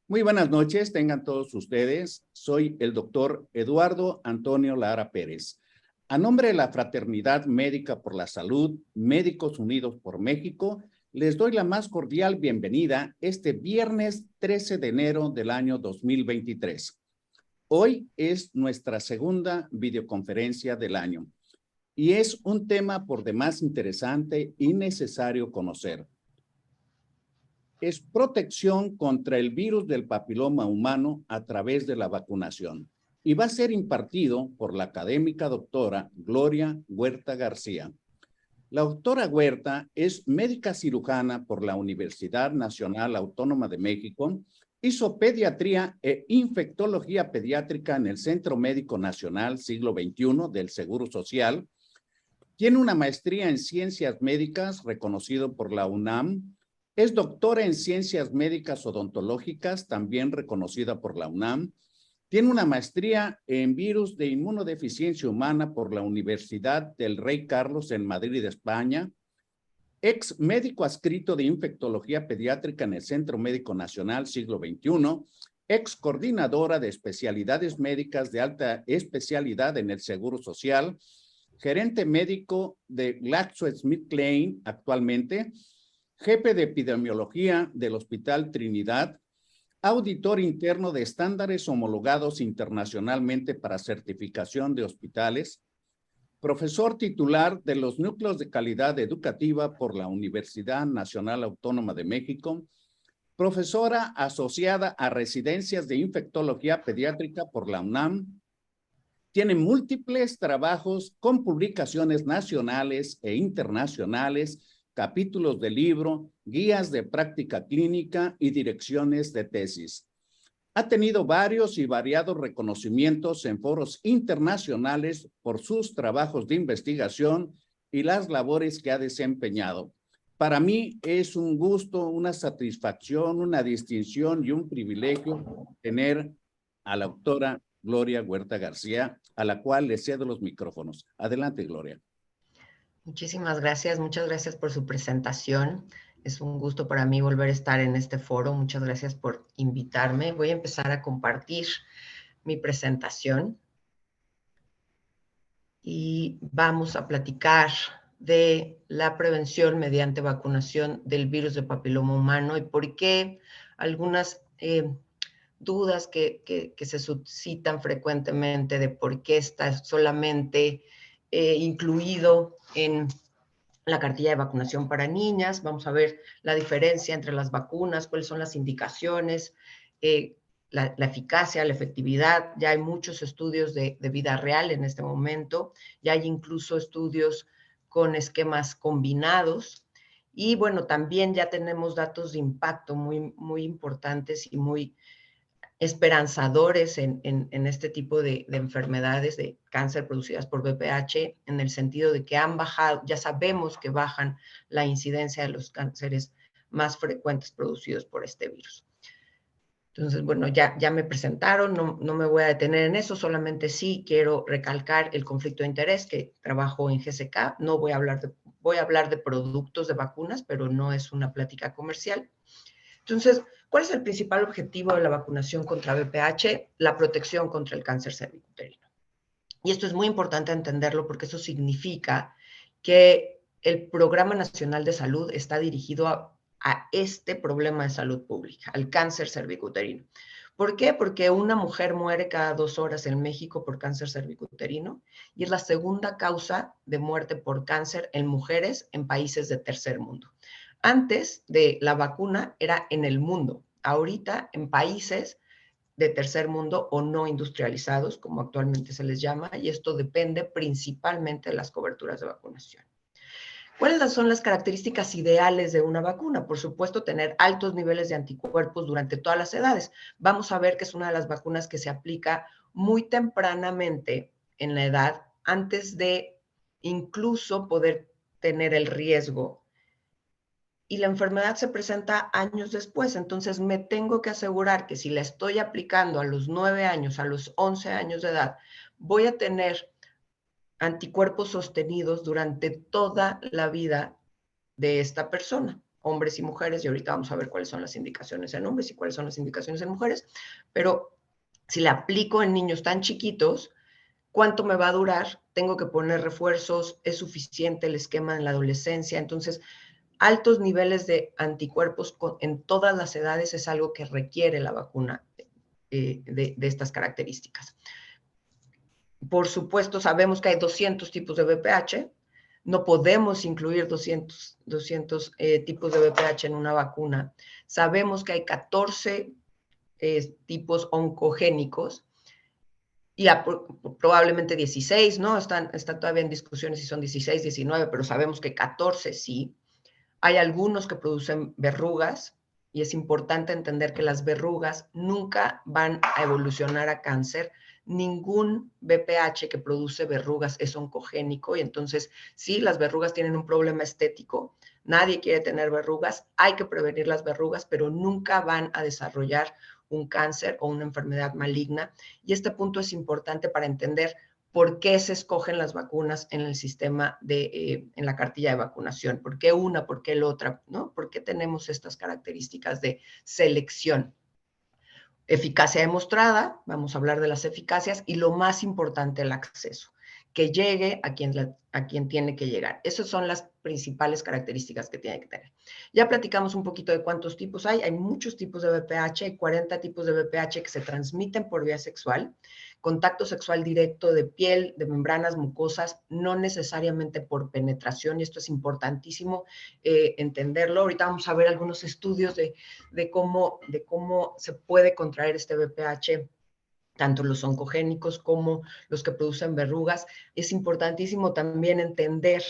Muy buenas noches, tengan todos ustedes. Soy el doctor Eduardo Antonio Lara Pérez. A nombre de la Fraternidad Médica por la Salud, Médicos Unidos por México, les doy la más cordial bienvenida este viernes 13 de enero del año 2023. Hoy es nuestra segunda videoconferencia del año y es un tema por demás interesante y necesario conocer. Es protección contra el virus del papiloma humano a través de la vacunación y va a ser impartido por la académica doctora Gloria Huerta García. La doctora Huerta es médica cirujana por la Universidad Nacional Autónoma de México, hizo pediatría e infectología pediátrica en el Centro Médico Nacional Siglo XXI del Seguro Social, tiene una maestría en ciencias médicas reconocido por la UNAM, es doctora en ciencias médicas odontológicas, también reconocida por la UNAM. Tiene una maestría en virus de inmunodeficiencia humana por la Universidad del Rey Carlos en Madrid, España. Ex médico adscrito de infectología pediátrica en el Centro Médico Nacional Siglo XXI. Ex coordinadora de especialidades médicas de alta especialidad en el Seguro Social. Gerente médico de GlaxoSmithKline actualmente, jefe de epidemiología del Hospital Trinidad, auditor interno de estándares homologados internacionalmente para certificación de hospitales, profesor titular de los núcleos de calidad educativa por la Universidad Nacional Autónoma de México, profesora asociada a residencias de infectología pediátrica por la UNAM, tiene múltiples trabajos con publicaciones nacionales e internacionales, capítulos de libro, guías de práctica clínica y direcciones de tesis. Ha tenido varios y variados reconocimientos en foros internacionales por sus trabajos de investigación y las labores que ha desempeñado. Para mí es un gusto, una satisfacción, una distinción y un privilegio tener a la doctora Gloria Huerta García, a la cual le cedo los micrófonos. Adelante, Gloria. Muchísimas gracias, muchas gracias por su presentación. Es un gusto para mí volver a estar en este foro. Muchas gracias por invitarme. Voy a empezar a compartir mi presentación y vamos a platicar de la prevención mediante vacunación del virus de papiloma humano y por qué algunas dudas que se suscitan frecuentemente de por qué está solamente incluido en la cartilla de vacunación para niñas. Vamos a ver la diferencia entre las vacunas, cuáles son las indicaciones, la eficacia, la efectividad. Ya hay muchos estudios de vida real en este momento, ya hay incluso estudios con esquemas combinados. Y bueno, también ya tenemos datos de impacto muy importantes y muy esperanzadores en este tipo de enfermedades de cáncer producidas por VPH, en el sentido de que han bajado, ya sabemos que bajan la incidencia de los cánceres más frecuentes producidos por este virus. Entonces, bueno, ya me presentaron, no me voy a detener en eso, solamente sí quiero recalcar el conflicto de interés, que trabajo en GSK. No voy a hablar de productos de vacunas, pero no es una plática comercial. Entonces, ¿cuál es el principal objetivo de la vacunación contra VPH? La protección contra el cáncer cervicuterino. Y esto es muy importante entenderlo porque eso significa que el Programa Nacional de Salud está dirigido a este problema de salud pública, al cáncer cervicuterino. ¿Por qué? Porque una mujer muere cada 2 horas en México por cáncer cervicuterino y es la segunda causa de muerte por cáncer en mujeres en países de tercer mundo. Antes de la vacuna era en el mundo, ahorita en países de tercer mundo o no industrializados, como actualmente se les llama, y esto depende principalmente de las coberturas de vacunación. ¿Cuáles son las características ideales de una vacuna? Por supuesto, tener altos niveles de anticuerpos durante todas las edades. Vamos a ver que es una de las vacunas que se aplica muy tempranamente en la edad, antes de incluso poder tener el riesgo, y la enfermedad se presenta años después. Entonces me tengo que asegurar que si la estoy aplicando a los 9 años, a los 11 años de edad, voy a tener anticuerpos sostenidos durante toda la vida de esta persona. hombres y mujeres, y ahorita vamos a ver cuáles son las indicaciones en hombres y cuáles son las indicaciones en mujeres, pero si la aplico en niños tan chiquitos, ¿cuánto me va a durar? Tengo que poner refuerzos, es suficiente el esquema en la adolescencia. Entonces, altos niveles de anticuerpos en todas las edades es algo que requiere la vacuna de estas características. Por supuesto, sabemos que hay 200 tipos de VPH. No podemos incluir 200 tipos de VPH en una vacuna. Sabemos que hay 14 tipos oncogénicos y probablemente 16, ¿no? Está todavía en discusiones si son 16, 19, pero sabemos que 14 sí. Hay algunos que producen verrugas y es importante entender que las verrugas nunca van a evolucionar a cáncer. Ningún VPH que produce verrugas es oncogénico y entonces sí, las verrugas tienen un problema estético. Nadie quiere tener verrugas, hay que prevenir las verrugas, pero nunca van a desarrollar un cáncer o una enfermedad maligna. Y este punto es importante para entender por qué se escogen las vacunas en el sistema en la cartilla de vacunación. ¿Por qué una? ¿Por qué la otra? ¿No? ¿Por qué tenemos estas características de selección? Eficacia demostrada, vamos a hablar de las eficacias, y lo más importante, el acceso, que llegue a quien tiene que llegar. Esas son las principales características que tiene que tener. Ya platicamos un poquito de cuántos tipos hay muchos tipos de VPH, hay 40 tipos de VPH que se transmiten por vía sexual, contacto sexual directo de piel, de membranas mucosas, no necesariamente por penetración, y esto es importantísimo entenderlo. Ahorita vamos a ver algunos estudios de cómo se puede contraer este VPH, tanto los oncogénicos como los que producen verrugas. Es importantísimo también entender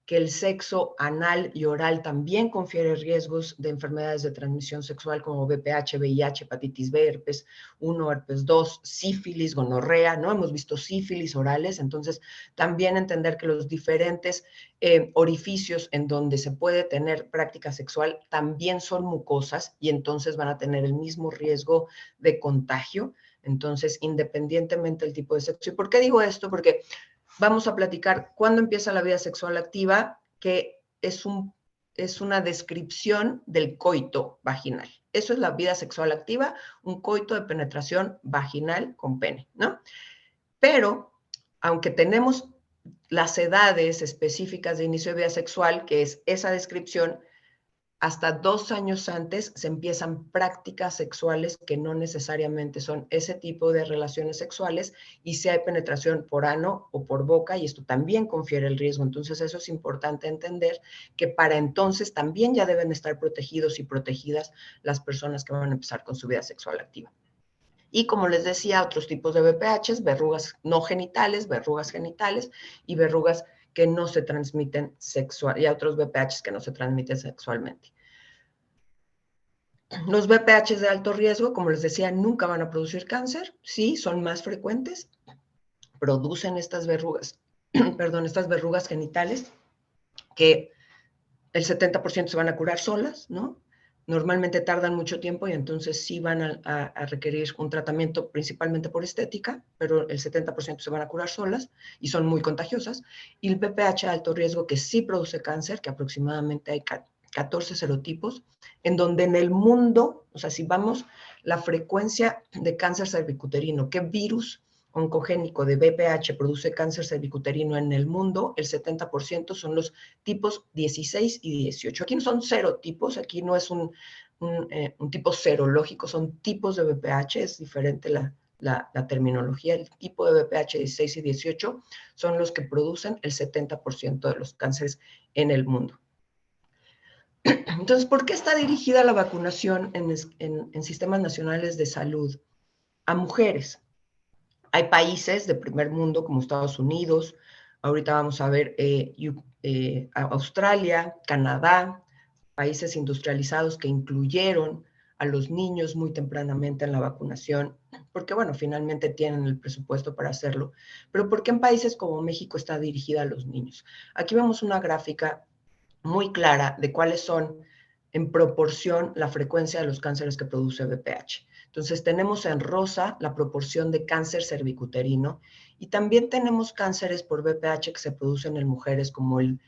que el sexo anal y oral también confiere riesgos de enfermedades de transmisión sexual como VPH, VIH, hepatitis B, herpes 1, herpes 2, sífilis, gonorrea, ¿no? Hemos visto sífilis orales, entonces también entender que los diferentes orificios en donde se puede tener práctica sexual también son mucosas y entonces van a tener el mismo riesgo de contagio. Entonces, independientemente del tipo de sexo. ¿Y por qué digo esto? Porque vamos a platicar cuándo empieza la vida sexual activa, que es una descripción del coito vaginal. Eso es la vida sexual activa, un coito de penetración vaginal con pene, ¿no? Pero, aunque tenemos las edades específicas de inicio de vida sexual, que es esa descripción, hasta 2 años antes se empiezan prácticas sexuales que no necesariamente son ese tipo de relaciones sexuales y si hay penetración por ano o por boca, y esto también confiere el riesgo. Entonces eso es importante entender que para entonces también ya deben estar protegidos y protegidas las personas que van a empezar con su vida sexual activa. Y como les decía, otros tipos de VPHs, verrugas no genitales, verrugas genitales y verrugas que no se transmiten sexual, y otros VPHs que no se transmiten sexualmente. Los VPHs de alto riesgo, como les decía, nunca van a producir cáncer, sí, son más frecuentes, producen estas verrugas, perdón, estas verrugas genitales que el 70% se van a curar solas, ¿no? Normalmente tardan mucho tiempo y entonces sí van a requerir un tratamiento principalmente por estética, pero el 70% se van a curar solas y son muy contagiosas. Y el VPH de alto riesgo que sí produce cáncer, que aproximadamente hay 14 serotipos, en donde en el mundo, o sea, si vamos, la frecuencia de cáncer cervicuterino, ¿qué virus oncogénico de VPH produce cáncer cervicuterino en el mundo? El 70% son los tipos 16 y 18. Aquí no son serotipos, aquí no es un tipo serológico, son tipos de VPH, es diferente la terminología. El tipo de VPH 16 y 18 son los que producen el 70% de los cánceres en el mundo. Entonces, ¿por qué está dirigida la vacunación en sistemas nacionales de salud a mujeres? Hay países de primer mundo como Estados Unidos, ahorita vamos a ver Australia, Canadá, países industrializados que incluyeron a los niños muy tempranamente en la vacunación, porque bueno, finalmente tienen el presupuesto para hacerlo. Pero ¿por qué en países como México está dirigida a los niños? Aquí vemos una gráfica muy clara de cuáles son en proporción la frecuencia de los cánceres que produce VPH. Entonces tenemos en rosa la proporción de cáncer cervicuterino y también tenemos cánceres por VPH que se producen en mujeres como el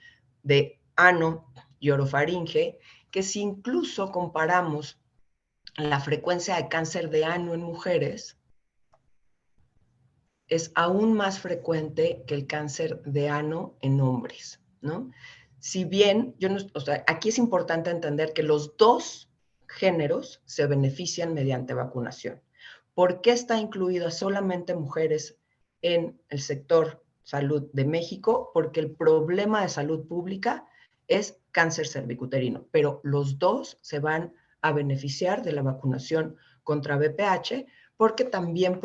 de ano y orofaringe, que si incluso comparamos la frecuencia de cáncer de ano en mujeres, es aún más frecuente que el cáncer de ano en hombres, ¿no? Si bien, o sea, aquí es importante entender que los dos géneros se benefician mediante vacunación. ¿Por qué está incluido solamente mujeres en el sector salud de México? Porque el problema de salud pública es cáncer cervicuterino, pero los dos se van a beneficiar de la vacunación contra BPH porque también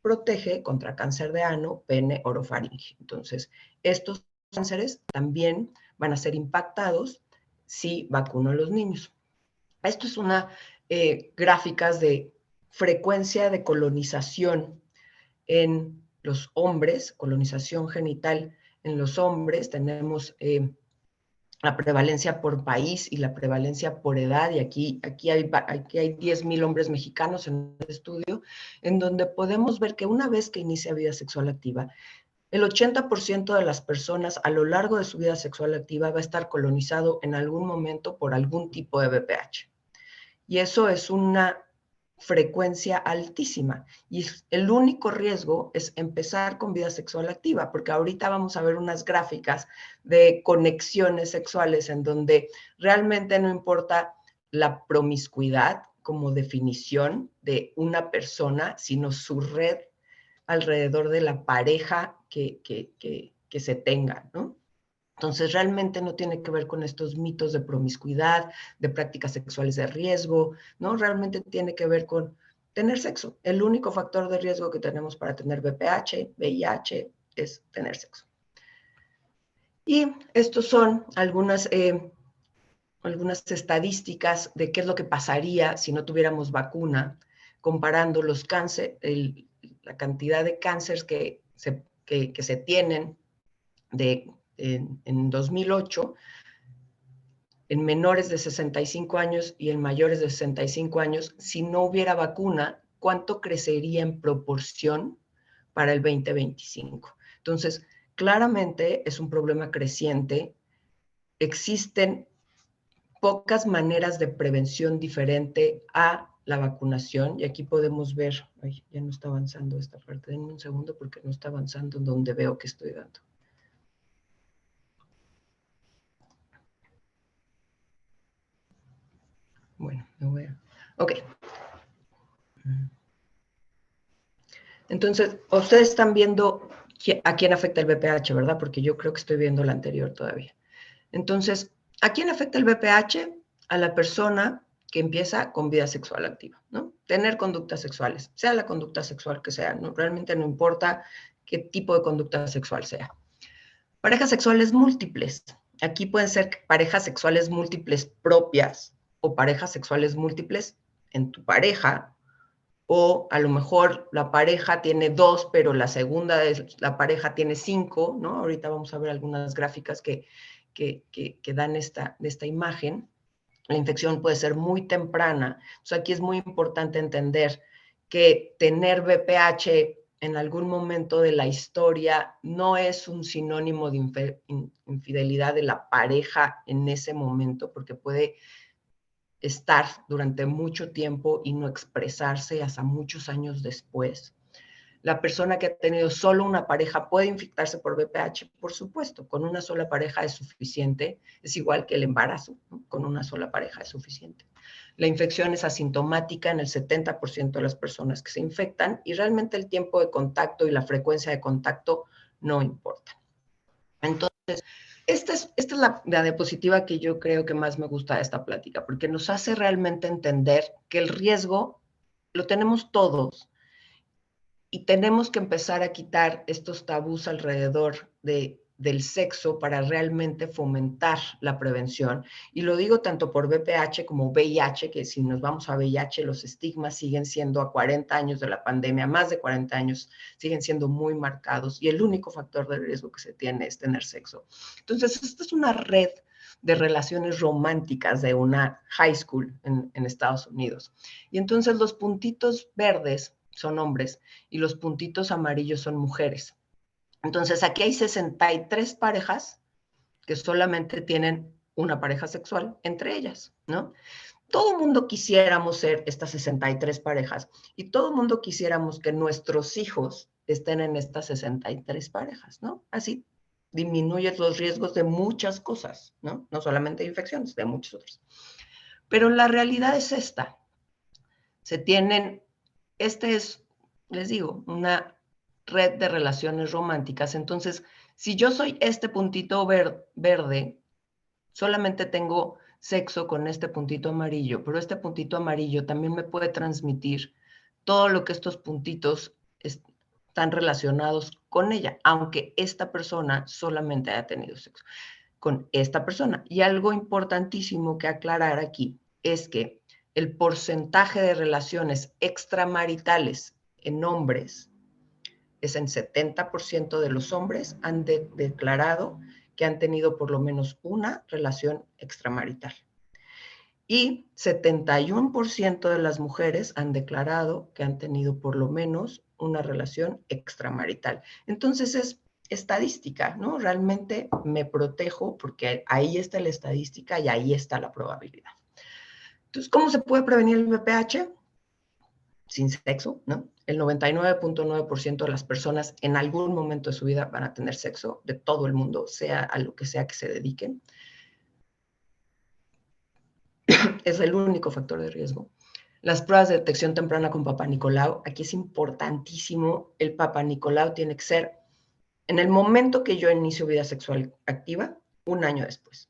protege contra cáncer de ano, pene, orofaringe. Entonces, estos cánceres también van a ser impactados si vacuno a los niños. Esto es una gráficas de frecuencia de colonización en los hombres, colonización genital en los hombres. Tenemos la prevalencia por país y la prevalencia por edad, y aquí hay 10,000 hombres mexicanos en el estudio, en donde podemos ver que una vez que inicia vida sexual activa, el 80% de las personas a lo largo de su vida sexual activa va a estar colonizado en algún momento por algún tipo de BPH. Y eso es una frecuencia altísima. Y el único riesgo es empezar con vida sexual activa, porque ahorita vamos a ver unas gráficas de conexiones sexuales en donde realmente no importa la promiscuidad como definición de una persona, sino su red alrededor de la pareja que se tenga, ¿no? Entonces, realmente no tiene que ver con estos mitos de promiscuidad, de prácticas sexuales de riesgo, ¿no? Realmente tiene que ver con tener sexo. El único factor de riesgo que tenemos para tener VPH, VIH, es tener sexo. Y estos son algunas estadísticas de qué es lo que pasaría si no tuviéramos vacuna, comparando los la cantidad de cánceres que se tienen en 2008 en menores de 65 años y en mayores de 65 años, si no hubiera vacuna, ¿cuánto crecería en proporción para el 2025? Entonces, claramente es un problema creciente. Existen pocas maneras de prevención diferente a la vacunación, y aquí podemos ver, ay, ya no está avanzando esta parte, denme un segundo porque no está avanzando en donde veo que estoy dando. Bueno, me voy a... Ok. Entonces, ustedes están viendo a quién afecta el VPH, ¿verdad? Porque yo creo que estoy viendo la anterior todavía. Entonces, ¿a quién afecta el VPH? A la persona que empieza con vida sexual activa, ¿no? Tener conductas sexuales, sea la conducta sexual que sea, ¿no? Realmente no importa qué tipo de conducta sexual sea. Parejas sexuales múltiples. Aquí pueden ser parejas sexuales múltiples propias o parejas sexuales múltiples en tu pareja, o a lo mejor la pareja tiene 2, pero la segunda de la pareja tiene 5, ¿no? Ahorita vamos a ver algunas gráficas que dan esta imagen. La infección puede ser muy temprana. Entonces, aquí es muy importante entender que tener VPH en algún momento de la historia no es un sinónimo de infidelidad de la pareja en ese momento, porque puede estar durante mucho tiempo y no expresarse hasta muchos años después. La persona que ha tenido solo una pareja puede infectarse por VPH, por supuesto, con una sola pareja es suficiente, es igual que el embarazo, ¿no? Con una sola pareja es suficiente. La infección es asintomática en el 70% de las personas que se infectan y realmente el tiempo de contacto y la frecuencia de contacto no importa. Entonces, esta es la diapositiva que yo creo que más me gusta de esta plática, porque nos hace realmente entender que el riesgo lo tenemos todos y tenemos que empezar a quitar estos tabús alrededor del sexo para realmente fomentar la prevención. Y lo digo tanto por VPH como VIH, que si nos vamos a VIH, los estigmas siguen siendo a 40 años de la pandemia, más de 40 años, siguen siendo muy marcados y el único factor de riesgo que se tiene es tener sexo. Entonces, esta es una red de relaciones románticas de una high school en Estados Unidos. Y entonces los puntitos verdes son hombres y los puntitos amarillos son mujeres. Entonces, aquí hay 63 parejas que solamente tienen una pareja sexual entre ellas, ¿no? Todo el mundo quisiéramos ser estas 63 parejas y todo el mundo quisiéramos que nuestros hijos estén en estas 63 parejas, ¿no? Así disminuyes los riesgos de muchas cosas, ¿no? No solamente de infecciones, de muchas otras. Pero la realidad es esta. Se tienen, les digo, una red de relaciones románticas. Entonces, si yo soy este puntito verde, solamente tengo sexo con este puntito amarillo, pero este puntito amarillo también me puede transmitir todo lo que estos puntitos están relacionados con ella, aunque esta persona solamente haya tenido sexo con esta persona. Y algo importantísimo que aclarar aquí es que el porcentaje de relaciones extramaritales en hombres es en 70% de los hombres han declarado que han tenido por lo menos una relación extramarital. Y 71% de las mujeres han declarado que han tenido por lo menos una relación extramarital. Entonces es estadística, ¿no? Realmente me protejo porque ahí está la estadística y ahí está la probabilidad. Entonces, ¿cómo se puede prevenir el VPH? Sin sexo, ¿no? El 99.9% de las personas en algún momento de su vida van a tener sexo, de todo el mundo, sea a lo que sea que se dediquen. Es el único factor de riesgo. Las pruebas de detección temprana con Papá Nicolau, aquí es importantísimo, el Papá Nicolau tiene que ser en el momento que yo inicio vida sexual activa, un año después.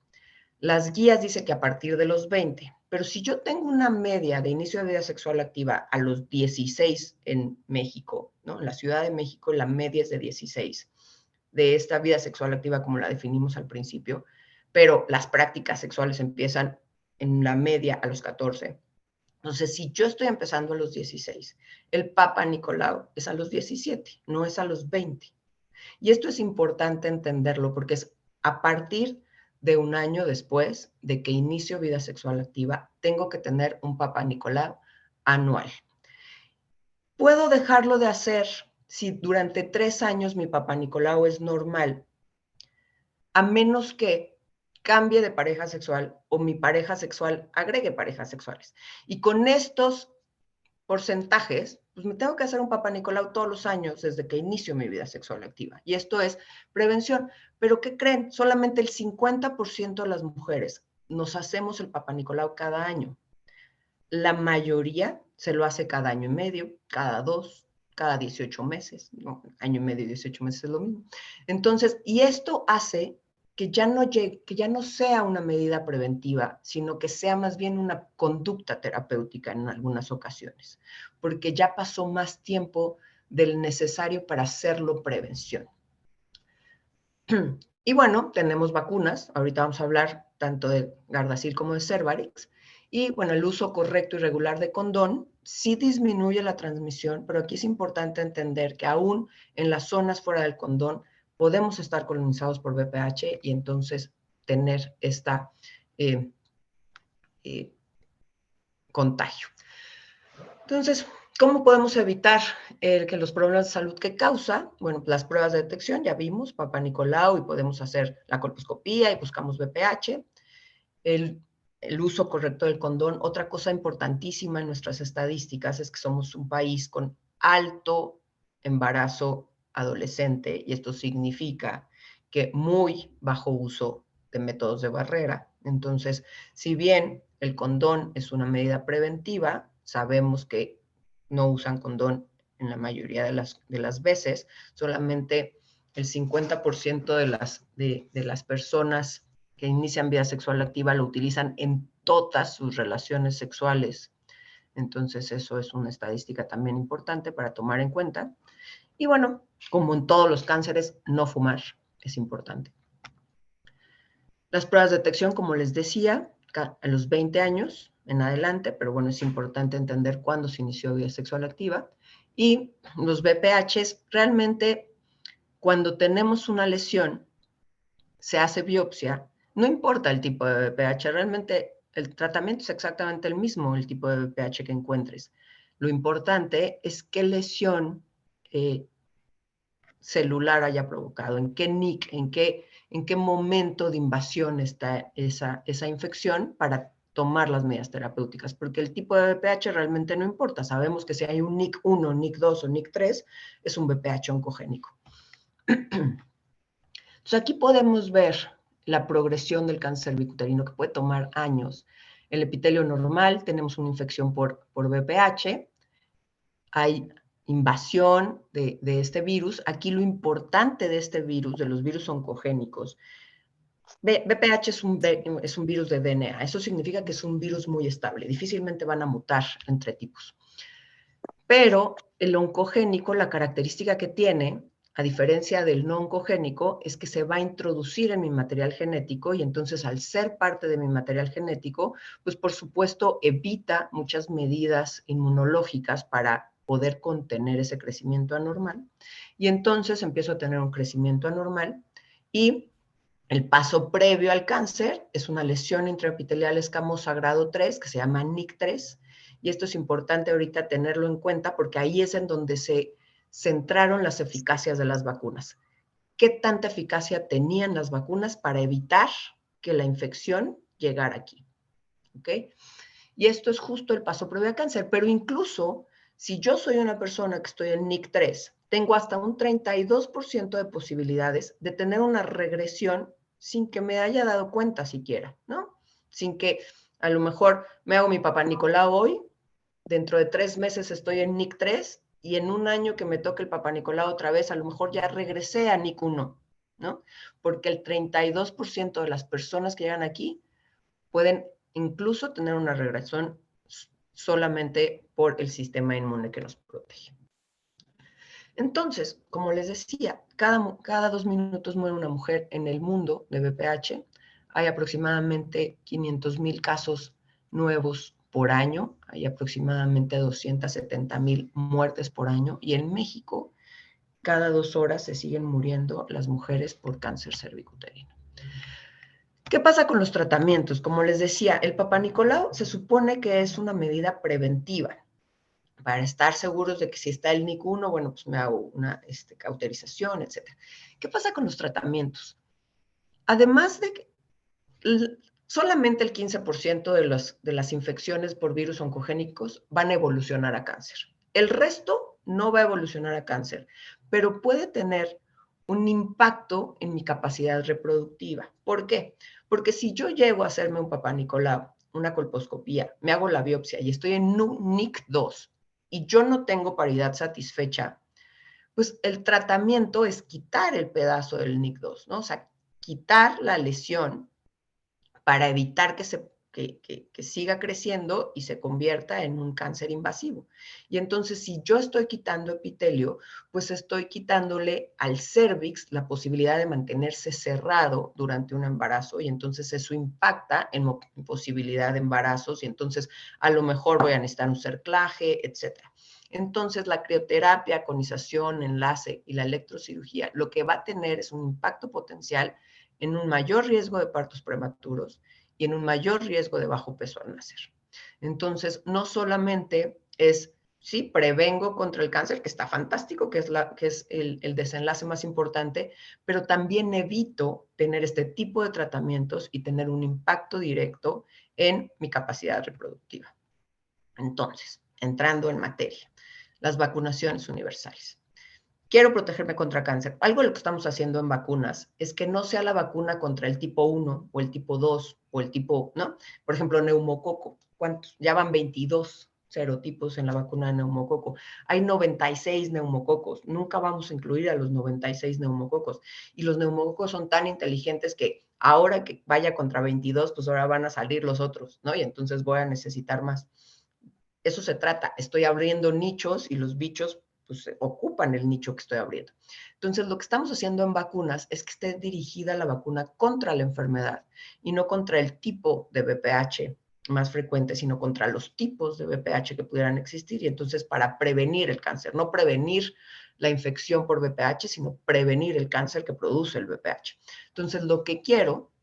Las guías dicen que a partir de los 20, pero si yo tengo una media de inicio de vida sexual activa a los 16 en México, ¿no? En la Ciudad de México la media es de 16, de esta vida sexual activa como la definimos al principio, pero las prácticas sexuales empiezan en la media a los 14. Entonces, si yo estoy empezando a los 16, el Papa Nicolau es a los 17, no es a los 20. Y esto es importante entenderlo porque es a partir de un año después de que inicio vida sexual activa, tengo que tener un Papa Nicolau anual. Puedo dejarlo de hacer si durante 3 años mi Papa Nicolau es normal, a menos que cambie de pareja sexual o mi pareja sexual agregue parejas sexuales. Y con estos porcentajes, pues me tengo que hacer un Papá Nicolau todos los años desde que inicio mi vida sexual activa. Y esto es prevención. Pero ¿qué creen? Solamente el 50% de las mujeres nos hacemos el Papá Nicolau cada año. La mayoría se lo hace cada año y medio, cada 2, cada 18 meses. No, año y medio y 18 meses es lo mismo. Entonces, y esto hace que ya no sea una medida preventiva, sino que sea más bien una conducta terapéutica en algunas ocasiones, porque ya pasó más tiempo del necesario para hacerlo prevención. Y bueno, tenemos vacunas, ahorita vamos a hablar tanto de Gardasil como de Cervarix, y bueno, el uso correcto y regular de condón sí disminuye la transmisión, pero aquí es importante entender que aún en las zonas fuera del condón podemos estar colonizados por VPH y entonces tener esta contagio. Entonces, ¿cómo podemos evitar que los problemas de salud que causa? Bueno, las pruebas de detección, ya vimos, Papá Nicolau, y podemos hacer la colposcopía y buscamos VPH. El uso correcto del condón. Otra cosa importantísima en nuestras estadísticas es que somos un país con alto embarazo adolescente y esto significa que muy bajo uso de métodos de barrera. Entonces, si bien el condón es una medida preventiva, sabemos que no usan condón en la mayoría de las veces, solamente el 50% de las personas que inician vida sexual activa lo utilizan en todas sus relaciones sexuales. Entonces, eso es una estadística también importante para tomar en cuenta. Y bueno, como en todos los cánceres, no fumar es importante. Las pruebas de detección, como les decía, a los 20 años en adelante, pero bueno, es importante entender cuándo se inició vida sexual activa. Y los VPHs, realmente, cuando tenemos una lesión, se hace biopsia, no importa el tipo de VPH, realmente el tratamiento es exactamente el mismo, el tipo de VPH que encuentres. Lo importante es qué lesión celular haya provocado, en qué NIC, en qué en qué momento de invasión está esa infección para tomar las medidas terapéuticas, porque el tipo de BPH realmente no importa. Sabemos que si hay un NIC1, NIC2 o NIC3, es un BPH oncogénico. Entonces aquí podemos ver la progresión del cáncer cervicuterino, que puede tomar años. El epitelio normal, tenemos una infección por BPH, hay invasión de este virus. Aquí lo importante de este virus, de los virus oncogénicos, BPH es un virus de DNA. Eso significa que es un virus muy estable. Difícilmente van a mutar entre tipos. Pero el oncogénico, la característica que tiene, a diferencia del no oncogénico, es que se va a introducir en mi material genético y entonces al ser parte de mi material genético, pues por supuesto evita muchas medidas inmunológicas para poder contener ese crecimiento anormal. Y entonces empiezo a tener un crecimiento anormal y el paso previo al cáncer es una lesión intraepitelial escamosa grado 3 que se llama NIC3, y esto es importante ahorita tenerlo en cuenta porque ahí es en donde se centraron las eficacias de las vacunas. ¿Qué tanta eficacia tenían las vacunas para evitar que la infección llegara aquí? ¿Ok? Y esto es justo el paso previo al cáncer, pero incluso si yo soy una persona que estoy en NIC3, tengo hasta un 32% de posibilidades de tener una regresión sin que me haya dado cuenta siquiera, ¿no? Sin que a lo mejor me hago mi papá Nicolau hoy, dentro de 3 meses estoy en NIC3 y en un año que me toque el papá Nicolau otra vez, a lo mejor ya regresé a NIC1, ¿no? Porque el 32% de las personas que llegan aquí pueden incluso tener una regresión solamente por el sistema inmune que nos protege. Entonces, como les decía, cada 2 minutos muere una mujer en el mundo de BPH. Hay aproximadamente 500,000 casos nuevos por año. Hay aproximadamente 270,000 muertes por año. Y en México, cada 2 horas se siguen muriendo las mujeres por cáncer cervicuterino. ¿Qué pasa con los tratamientos? Como les decía, el Papá Nicolau se supone que es una medida preventiva para estar seguros de que si está el NIC1, bueno, pues me hago una cauterización, etc. ¿Qué pasa con los tratamientos? Además de que solamente el 15% de las infecciones por virus oncogénicos van a evolucionar a cáncer. El resto no va a evolucionar a cáncer, pero puede tener un impacto en mi capacidad reproductiva. ¿Por qué? Porque si yo llego a hacerme un Papá Nicolau, una colposcopía, me hago la biopsia y estoy en NIC2 y yo no tengo paridad satisfecha, pues el tratamiento es quitar el pedazo del NIC2, ¿no? O sea, quitar la lesión para evitar que siga creciendo y se convierta en un cáncer invasivo. Y entonces, si yo estoy quitando epitelio, pues estoy quitándole al cérvix la posibilidad de mantenerse cerrado durante un embarazo y entonces eso impacta en posibilidad de embarazos y entonces a lo mejor voy a necesitar un cerclaje, etc. Entonces, la crioterapia, conización, enlace y la electrocirugía, lo que va a tener es un impacto potencial en un mayor riesgo de partos prematuros y en un mayor riesgo de bajo peso al nacer. Entonces, no solamente es, sí, prevengo contra el cáncer, que está fantástico, que es el desenlace más importante, pero también evito tener este tipo de tratamientos y tener un impacto directo en mi capacidad reproductiva. Entonces, entrando en materia, las vacunaciones universales. Quiero protegerme contra cáncer. Algo de lo que estamos haciendo en vacunas es que no sea la vacuna contra el tipo 1 o el tipo 2 o el tipo, ¿no? Por ejemplo, neumococo. ¿Cuántos? Ya van 22 serotipos en la vacuna de neumococo. Hay 96 neumococos. Nunca vamos a incluir a los 96 neumococos. Y los neumococos son tan inteligentes que ahora que vaya contra 22, pues ahora van a salir los otros, ¿no? Y entonces voy a necesitar más. Eso se trata. Estoy abriendo nichos y los bichos pues ocupan el nicho que estoy abriendo. Entonces, lo que estamos haciendo en vacunas es que esté dirigida la vacuna contra la enfermedad y no contra el tipo de BPH más frecuente, sino contra los tipos de BPH que pudieran existir. Y entonces, para prevenir el cáncer, no prevenir la infección por BPH, sino prevenir el cáncer que produce el BPH. Entonces, lo que quiero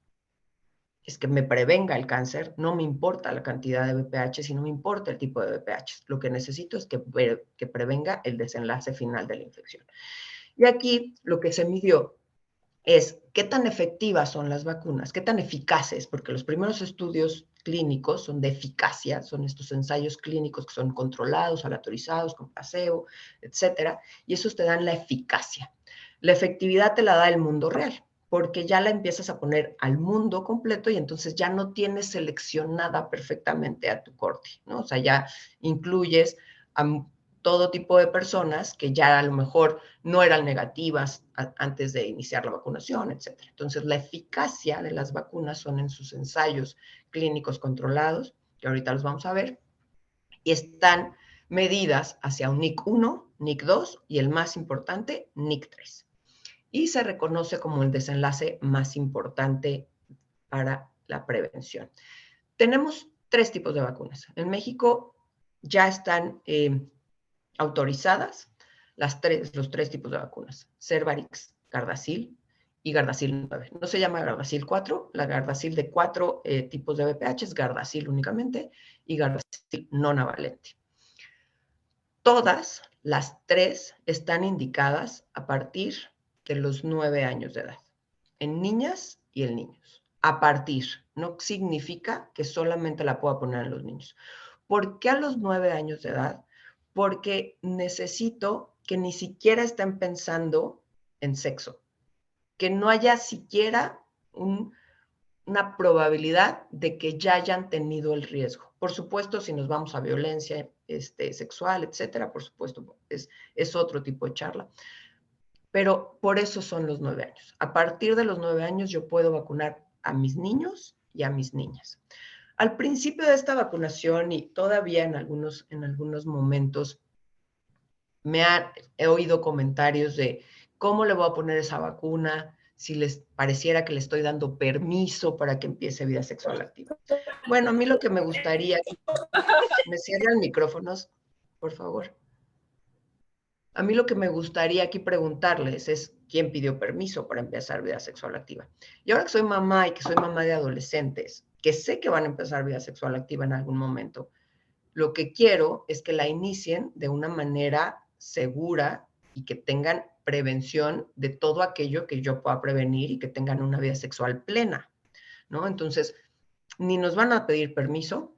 es que me prevenga el cáncer, no me importa la cantidad de BPH, sino me importa el tipo de BPH. Lo que necesito es que prevenga el desenlace final de la infección. Y aquí lo que se midió es qué tan efectivas son las vacunas, qué tan eficaces, porque los primeros estudios clínicos son de eficacia, son estos ensayos clínicos que son controlados, aleatorizados, con placebo, etcétera, y esos te dan la eficacia. La efectividad te la da el mundo real, porque ya la empiezas a poner al mundo completo y entonces ya no tienes seleccionada perfectamente a tu corte, ¿no? O sea, ya incluyes a todo tipo de personas que ya a lo mejor no eran negativas antes de iniciar la vacunación, etc. Entonces, la eficacia de las vacunas son en sus ensayos clínicos controlados, que ahorita los vamos a ver, y están medidas hacia un NIC1, NIC2 y el más importante, NIC3. Y se reconoce como el desenlace más importante para la prevención. Tenemos 3 tipos de vacunas. En México ya están autorizadas los 3 tipos de vacunas, Cervarix, Gardasil y Gardasil 9. No se llama Gardasil 4, la Gardasil de 4 tipos de VPH es Gardasil únicamente y Gardasil nonavalente. Todas las 3 están indicadas a partir de los 9 años de edad, en niñas y en niños. A partir, no significa que solamente la pueda poner en los niños. ¿Por qué a los 9 años de edad? Porque necesito que ni siquiera estén pensando en sexo, que no haya siquiera una probabilidad de que ya hayan tenido el riesgo. Por supuesto, si nos vamos a violencia sexual, etcétera, por supuesto, es otro tipo de charla. Pero por eso son los 9 años. A partir de los 9 años yo puedo vacunar a mis niños y a mis niñas. Al principio de esta vacunación y todavía en algunos momentos he oído comentarios de cómo le voy a poner esa vacuna, si les pareciera que le estoy dando permiso para que empiece vida sexual activa. Bueno, a mí lo que me gustaría, ¿me cierran micrófonos, por favor? A mí lo que me gustaría aquí preguntarles es quién pidió permiso para empezar vida sexual activa. Y ahora que soy mamá y que soy mamá de adolescentes, que sé que van a empezar vida sexual activa en algún momento, lo que quiero es que la inicien de una manera segura y que tengan prevención de todo aquello que yo pueda prevenir y que tengan una vida sexual plena, ¿no? Entonces, ni nos van a pedir permiso,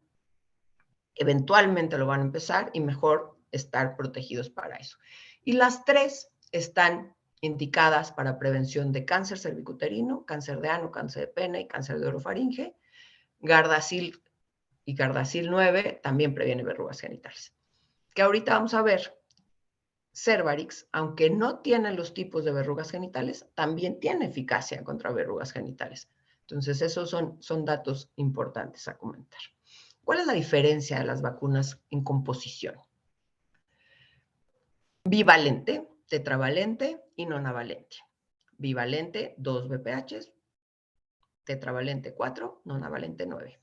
eventualmente lo van a empezar y mejor estar protegidos para eso. Y las 3 están indicadas para prevención de cáncer cervicuterino, cáncer de ano, cáncer de pene y cáncer de orofaringe. Gardasil y Gardasil 9 también previene verrugas genitales. Que ahorita vamos a ver, Cervarix, aunque no tiene los tipos de verrugas genitales, también tiene eficacia contra verrugas genitales. Entonces, esos son datos importantes a comentar. ¿Cuál es la diferencia de las vacunas en composición? Bivalente, tetravalente y nonavalente. Bivalente, 2 VPHs, tetravalente 4, nonavalente 9.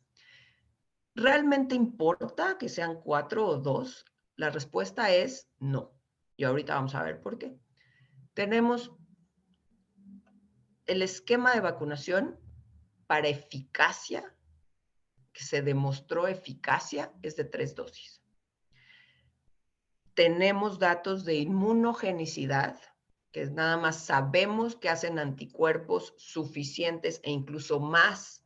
¿Realmente importa que sean 4 o 2? La respuesta es no. Y ahorita vamos a ver por qué. Tenemos el esquema de vacunación para eficacia, que se demostró eficacia, es de 3 dosis. Tenemos datos de inmunogenicidad, que nada más sabemos que hacen anticuerpos suficientes e incluso más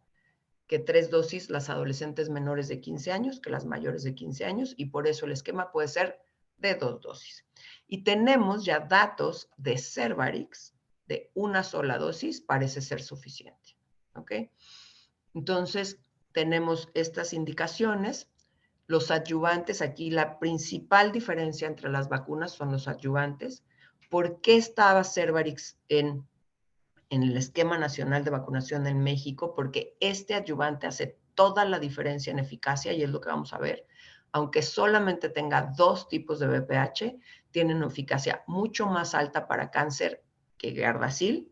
que 3 dosis las adolescentes menores de 15 años que las mayores de 15 años, y por eso el esquema puede ser de 2 dosis. Y tenemos ya datos de Cervarix de una sola dosis, parece ser suficiente. ¿Ok? Entonces, tenemos estas indicaciones. Los adyuvantes, aquí la principal diferencia entre las vacunas son los adyuvantes. ¿Por qué estaba Cervarix en el esquema nacional de vacunación en México? Porque este adyuvante hace toda la diferencia en eficacia y es lo que vamos a ver. Aunque solamente tenga 2 tipos de VPH, tiene una eficacia mucho más alta para cáncer que Gardasil,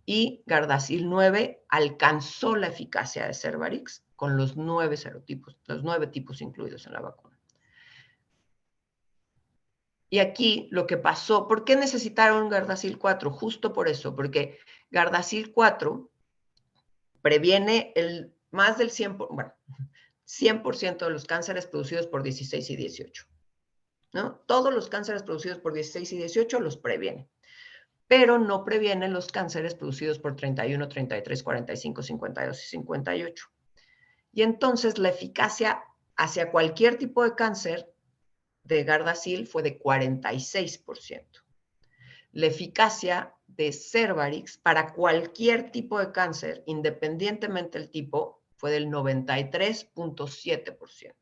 y Gardasil 9 alcanzó la eficacia de Cervarix con los 9 serotipos, los 9 tipos incluidos en la vacuna. Y aquí lo que pasó, ¿por qué necesitaron Gardasil 4? Justo por eso, porque Gardasil 4 previene más del 100% de los cánceres producidos por 16 y 18. ¿No? Todos los cánceres producidos por 16 y 18 los previene. pero no previene los cánceres producidos por 31, 33, 45, 52 y 58. Y entonces la eficacia hacia cualquier tipo de cáncer de Gardasil fue de 46%. La eficacia de Cervarix para cualquier tipo de cáncer, independientemente del tipo, fue del 93.7%.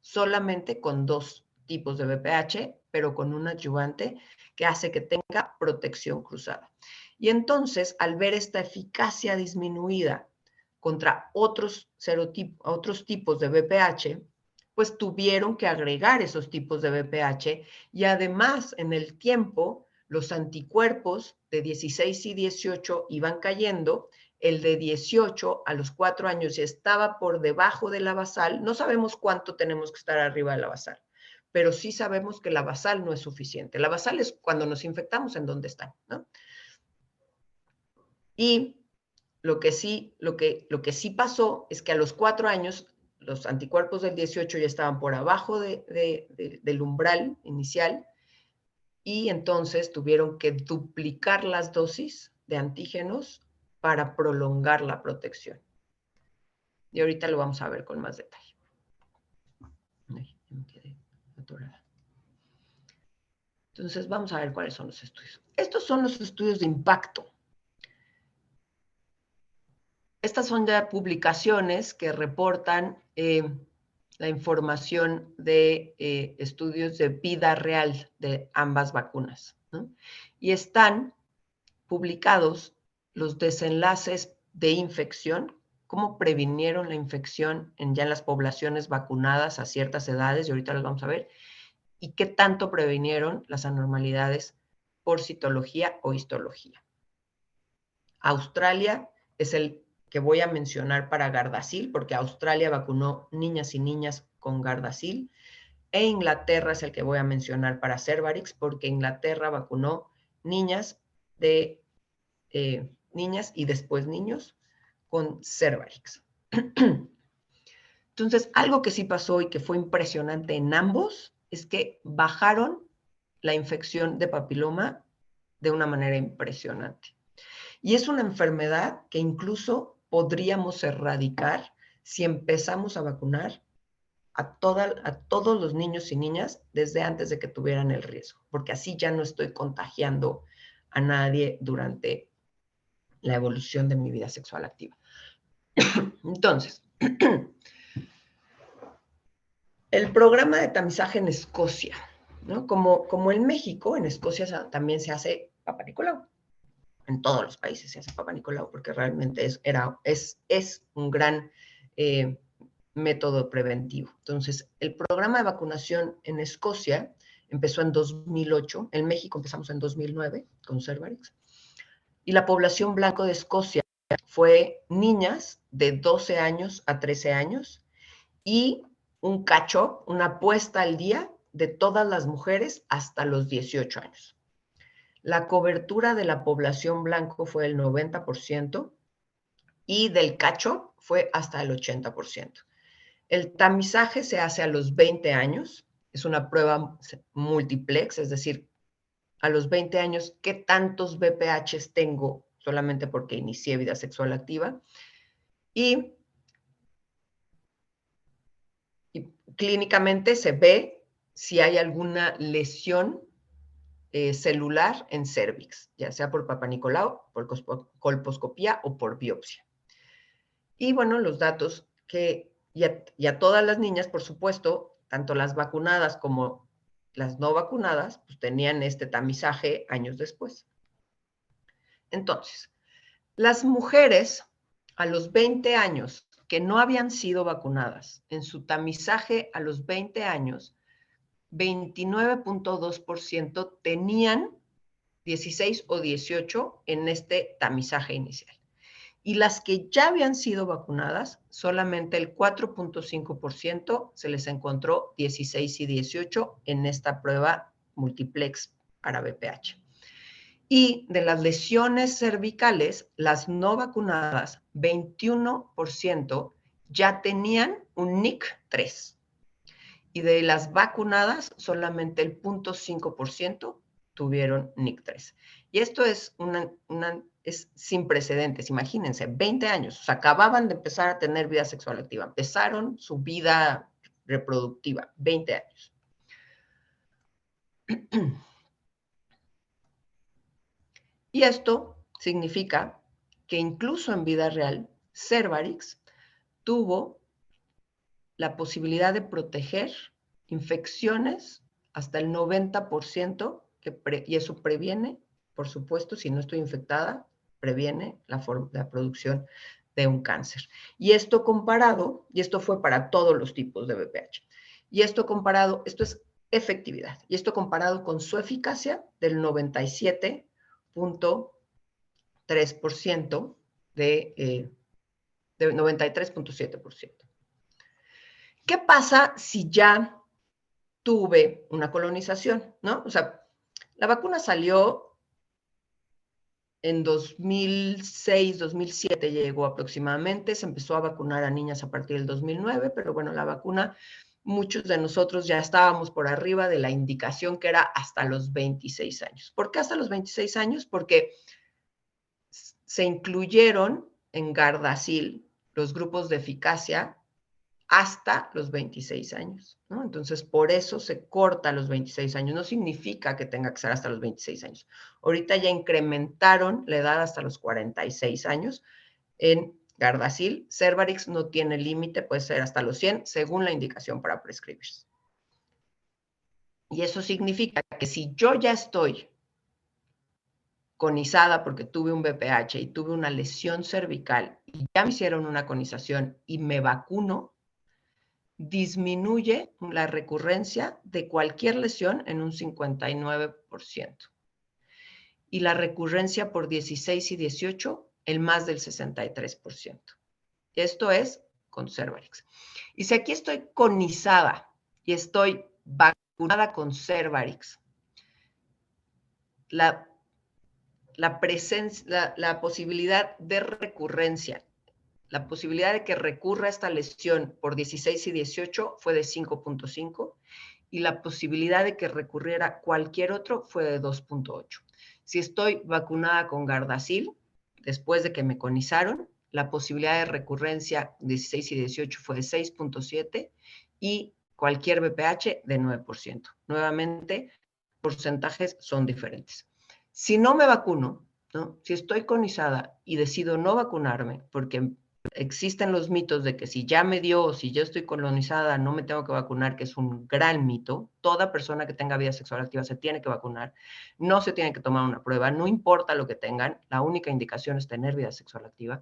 Solamente con 2 tipos de BPH, pero con un adyuvante que hace que tenga protección cruzada. Y entonces, al ver esta eficacia disminuida contra otros tipos de BPH, pues tuvieron que agregar esos tipos de BPH y además en el tiempo los anticuerpos de 16 y 18 iban cayendo. El de 18 a los 4 años ya estaba por debajo de la basal. No sabemos cuánto tenemos que estar arriba de la basal, pero sí sabemos que la basal no es suficiente. La basal es cuando nos infectamos en dónde están, ¿no? Y lo que sí pasó es que a los 4 años los anticuerpos del 18 ya estaban por abajo del umbral inicial y entonces tuvieron que duplicar las dosis de antígenos para prolongar la protección. Y ahorita lo vamos a ver con más detalle. Ay, me quedé atorada. Entonces vamos a ver cuáles son los estudios. Estos son los estudios de impacto. Estas son ya publicaciones que reportan la información de estudios de vida real de ambas vacunas, ¿no? Y están publicados los desenlaces de infección, cómo previnieron la infección ya en las poblaciones vacunadas a ciertas edades, y ahorita los vamos a ver, y qué tanto previnieron las anormalidades por citología o histología. Australia es el que voy a mencionar para Gardasil, porque Australia vacunó niñas y niñas con Gardasil, e Inglaterra es el que voy a mencionar para Cervarix, porque Inglaterra vacunó niñas y después niños con Cervarix. Entonces, algo que sí pasó y que fue impresionante en ambos es que bajaron la infección de papiloma de una manera impresionante. Y es una enfermedad que incluso podríamos erradicar si empezamos a vacunar a todos los niños y niñas desde antes de que tuvieran el riesgo, porque así ya no estoy contagiando a nadie durante la evolución de mi vida sexual activa. Entonces, el programa de tamizaje en Escocia, ¿no? Como en México, en Escocia también se hace Papa Nicolau. En todos los países se hace Papa Nicolau porque realmente es un gran método preventivo. Entonces, el programa de vacunación en Escocia empezó en 2008, en México empezamos en 2009 con Cervarix, y la población blanco de Escocia fue niñas de 12 años a 13 años y un catch-up, una apuesta al día de todas las mujeres hasta los 18 años. La cobertura de la población blanco fue el 90% y del catch-up fue hasta el 80%. El tamizaje se hace a los 20 años, es una prueba multiplex, es decir, a los 20 años, ¿qué tantos BPHs tengo solamente porque inicié vida sexual activa? Y clínicamente se ve si hay alguna lesión celular en cervix, ya sea por Papa Nicolau, por colposcopía o por biopsia. Y bueno, los datos que y a todas las niñas, por supuesto, tanto las vacunadas como las no vacunadas, pues tenían este tamizaje años después. Entonces, las mujeres a los 20 años que no habían sido vacunadas, en su tamizaje a los 20 años, 29.2% tenían 16 o 18 en este tamizaje inicial. Y las que ya habían sido vacunadas, solamente el 4.5% se les encontró 16 y 18 en esta prueba multiplex para BPH. Y de las lesiones cervicales, las no vacunadas, 21% ya tenían un NIC3. Y de las vacunadas, solamente el 0.5% tuvieron NIC3. Y esto es es sin precedentes, imagínense, 20 años, o sea, acababan de empezar a tener vida sexual activa, empezaron su vida reproductiva, 20 años. Y esto significa que incluso en vida real, Cervarix tuvo la posibilidad de proteger infecciones hasta el 90%, y eso previene, por supuesto, si no estoy infectada, previene la producción de un cáncer. Y esto comparado, y esto fue para todos los tipos de VPH, y esto comparado, esto es efectividad, y esto comparado con su eficacia del 97.3% de 93.7%. ¿Qué pasa si ya tuve una colonización, ¿no? O sea, la vacuna salió en 2006, 2007 llegó aproximadamente, se empezó a vacunar a niñas a partir del 2009, pero bueno, la vacuna, muchos de nosotros ya estábamos por arriba de la indicación que era hasta los 26 años. ¿Por qué hasta los 26 años? Porque se incluyeron en Gardasil los grupos de eficacia hasta los 26 años, ¿no? Entonces, por eso se corta a los 26 años. No significa que tenga que ser hasta los 26 años. Ahorita ya incrementaron la edad hasta los 46 años en Gardasil. Cervarix no tiene límite, puede ser hasta los 100, según la indicación para prescribirse. Y eso significa que si yo ya estoy conizada porque tuve un VPH y tuve una lesión cervical y ya me hicieron una conización y me vacuno, disminuye la recurrencia de cualquier lesión en un 59%. Y la recurrencia por 16 y 18, el más del 63%. Esto es con Cervarix. Y si aquí estoy conizada y estoy vacunada con Cervarix, la posibilidad de recurrencia, la posibilidad de que recurra esta lesión por 16 y 18 fue de 5.5 y la posibilidad de que recurriera cualquier otro fue de 2.8. Si estoy vacunada con Gardasil, después de que me conizaron, la posibilidad de recurrencia 16 y 18 fue de 6.7 y cualquier VPH de 9%. Nuevamente, porcentajes son diferentes. Si no me vacuno, ¿no? Si estoy conizada y decido no vacunarme porque existen los mitos de que si ya me dio o si yo estoy colonizada no me tengo que vacunar, que es un gran mito. Toda persona que tenga vida sexual activa se tiene que vacunar, no se tiene que tomar una prueba, no importa lo que tengan, la única indicación es tener vida sexual activa.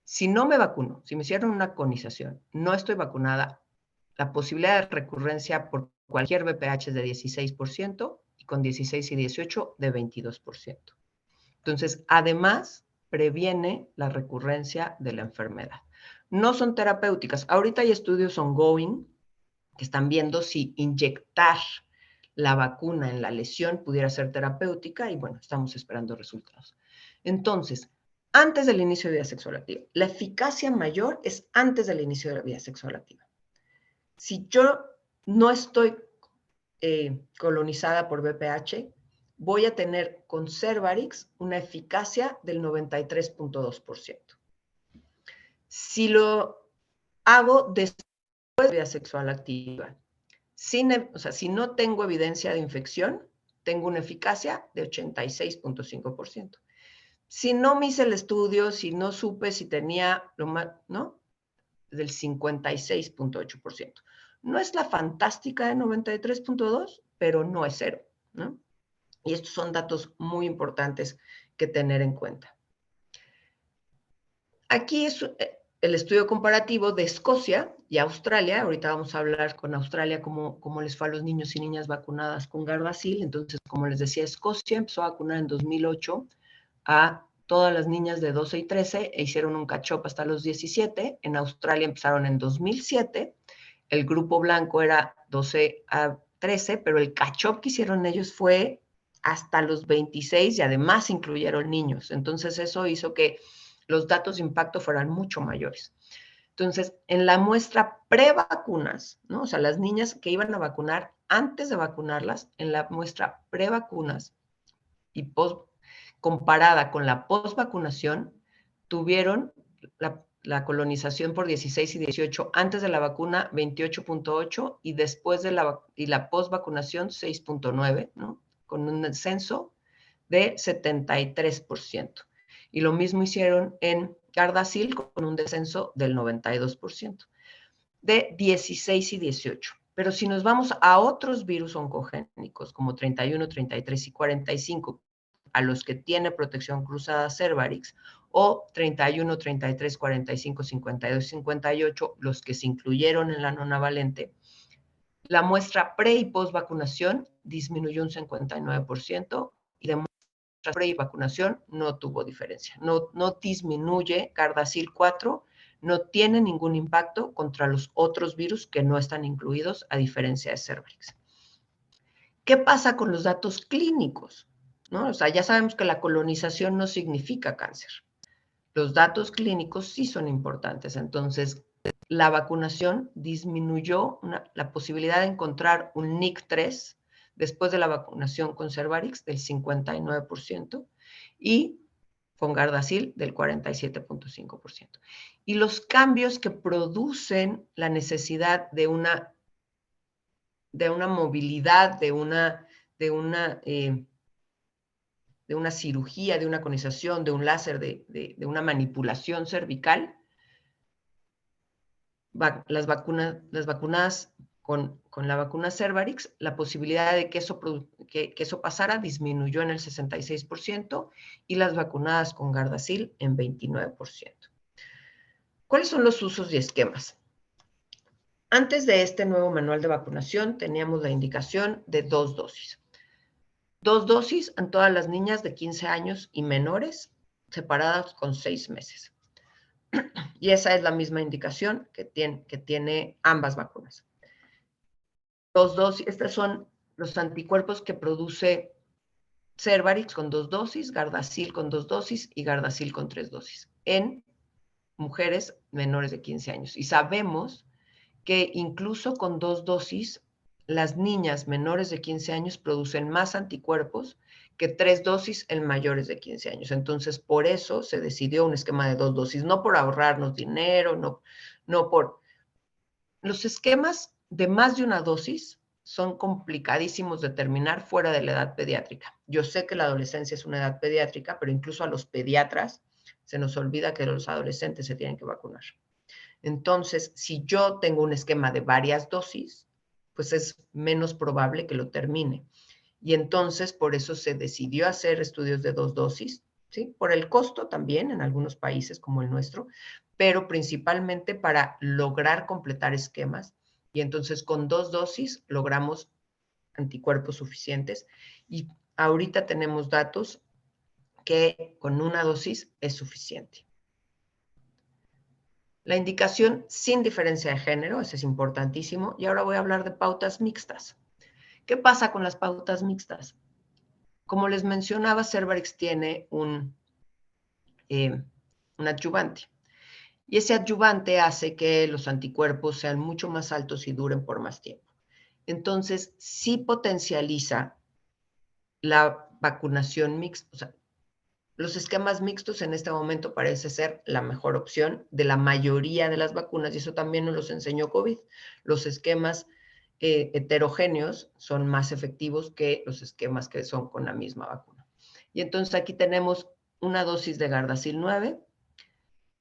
Si no me vacuno, si me hicieron una conización, no estoy vacunada, la posibilidad de recurrencia por cualquier VPH es de 16% y con 16 y 18 de 22%. Entonces, además, previene la recurrencia de la enfermedad. No son terapéuticas. Ahorita hay estudios ongoing que están viendo si inyectar la vacuna en la lesión pudiera ser terapéutica y bueno, estamos esperando resultados. Entonces, antes del inicio de vida sexual activa, la eficacia mayor es antes del inicio de la vida sexual activa. Si yo no estoy colonizada por VPH, voy a tener con Cervarix una eficacia del 93.2%. Si lo hago después de la vida sexual activa, o sea, si no tengo evidencia de infección, tengo una eficacia de 86.5%. Si no me hice el estudio, si no supe si tenía lo más, ¿no? Del 56.8%. No es la fantástica de 93.2, pero no es cero, ¿no? Y estos son datos muy importantes que tener en cuenta. Aquí es el estudio comparativo de Escocia y Australia. Ahorita vamos a hablar con Australia cómo les fue a los niños y niñas vacunadas con Gardasil. Entonces, como les decía, Escocia empezó a vacunar en 2008 a todas las niñas de 12 y 13 e hicieron un catch-up hasta los 17. En Australia empezaron en 2007. El grupo blanco era 12 a 13, pero el catch-up que hicieron ellos fue hasta los 26 y además incluyeron niños. Entonces, eso hizo que los datos de impacto fueran mucho mayores. Entonces, en la muestra prevacunas, ¿no? O sea, las niñas que iban a vacunar antes de vacunarlas, en la muestra prevacunas y comparada con la postvacunación, tuvieron la colonización por 16 y 18 antes de la vacuna 28.8 y después de la postvacunación 6.9, ¿no? Con un descenso de 73%. Y lo mismo hicieron en Gardasil con un descenso del 92%, de 16 y 18. Pero si nos vamos a otros virus oncogénicos como 31, 33 y 45, a los que tiene protección cruzada Cervarix, o 31, 33, 45, 52 y 58, los que se incluyeron en la nonavalente, la muestra pre y post vacunación disminuyó un 59% y de muestra pre y vacunación no tuvo diferencia. No disminuye Gardasil 4, no tiene ningún impacto contra los otros virus que no están incluidos, a diferencia de Cervarix. ¿Qué pasa con los datos clínicos? ¿No? O sea, ya sabemos que la colonización no significa cáncer. Los datos clínicos sí son importantes. Entonces, la vacunación disminuyó la posibilidad de encontrar un NIC3 después de la vacunación con Cervarix del 59% y con Gardasil del 47.5%. Y los cambios que producen la necesidad de una movilidad, de una cirugía, de una conización, de un láser, de una manipulación cervical, las vacunadas con la vacuna Cervarix, la posibilidad de que eso pasara disminuyó en el 66% y las vacunadas con Gardasil en 29%. ¿Cuáles son los usos y esquemas? Antes de este nuevo manual de vacunación teníamos la indicación de 2 dosis. 2 dosis en todas las niñas de 15 años y menores, separadas con 6 meses. Y esa es la misma indicación que tiene ambas vacunas. 2 dosis, estos son los anticuerpos que produce Cervarix con 2 dosis, Gardasil con 2 dosis y Gardasil con 3 dosis en mujeres menores de 15 años. Y sabemos que incluso con 2 dosis, las niñas menores de 15 años producen más anticuerpos que 3 dosis en mayores de 15 años. Entonces, por eso se decidió un esquema de 2 dosis, no por ahorrarnos dinero, no por... Los esquemas de más de una dosis son complicadísimos de terminar fuera de la edad pediátrica. Yo sé que la adolescencia es una edad pediátrica, pero incluso a los pediatras se nos olvida que los adolescentes se tienen que vacunar. Entonces, si yo tengo un esquema de varias dosis, pues es menos probable que lo termine. Y entonces, por eso se decidió hacer estudios de 2 dosis, ¿sí? Por el costo también en algunos países como el nuestro, pero principalmente para lograr completar esquemas. Y entonces, con 2 dosis logramos anticuerpos suficientes. Y ahorita tenemos datos que con una dosis es suficiente. La indicación sin diferencia de género, eso es importantísimo. Y ahora voy a hablar de pautas mixtas. ¿Qué pasa con las pautas mixtas? Como les mencionaba, Cervarix tiene un adyuvante. Y ese adyuvante hace que los anticuerpos sean mucho más altos y duren por más tiempo. Entonces, sí potencializa la vacunación mixta. O sea, los esquemas mixtos en este momento parece ser la mejor opción de la mayoría de las vacunas, y eso también nos los enseñó COVID. Los esquemas heterogéneos son más efectivos que los esquemas que son con la misma vacuna. Y entonces aquí tenemos una dosis de Gardasil 9,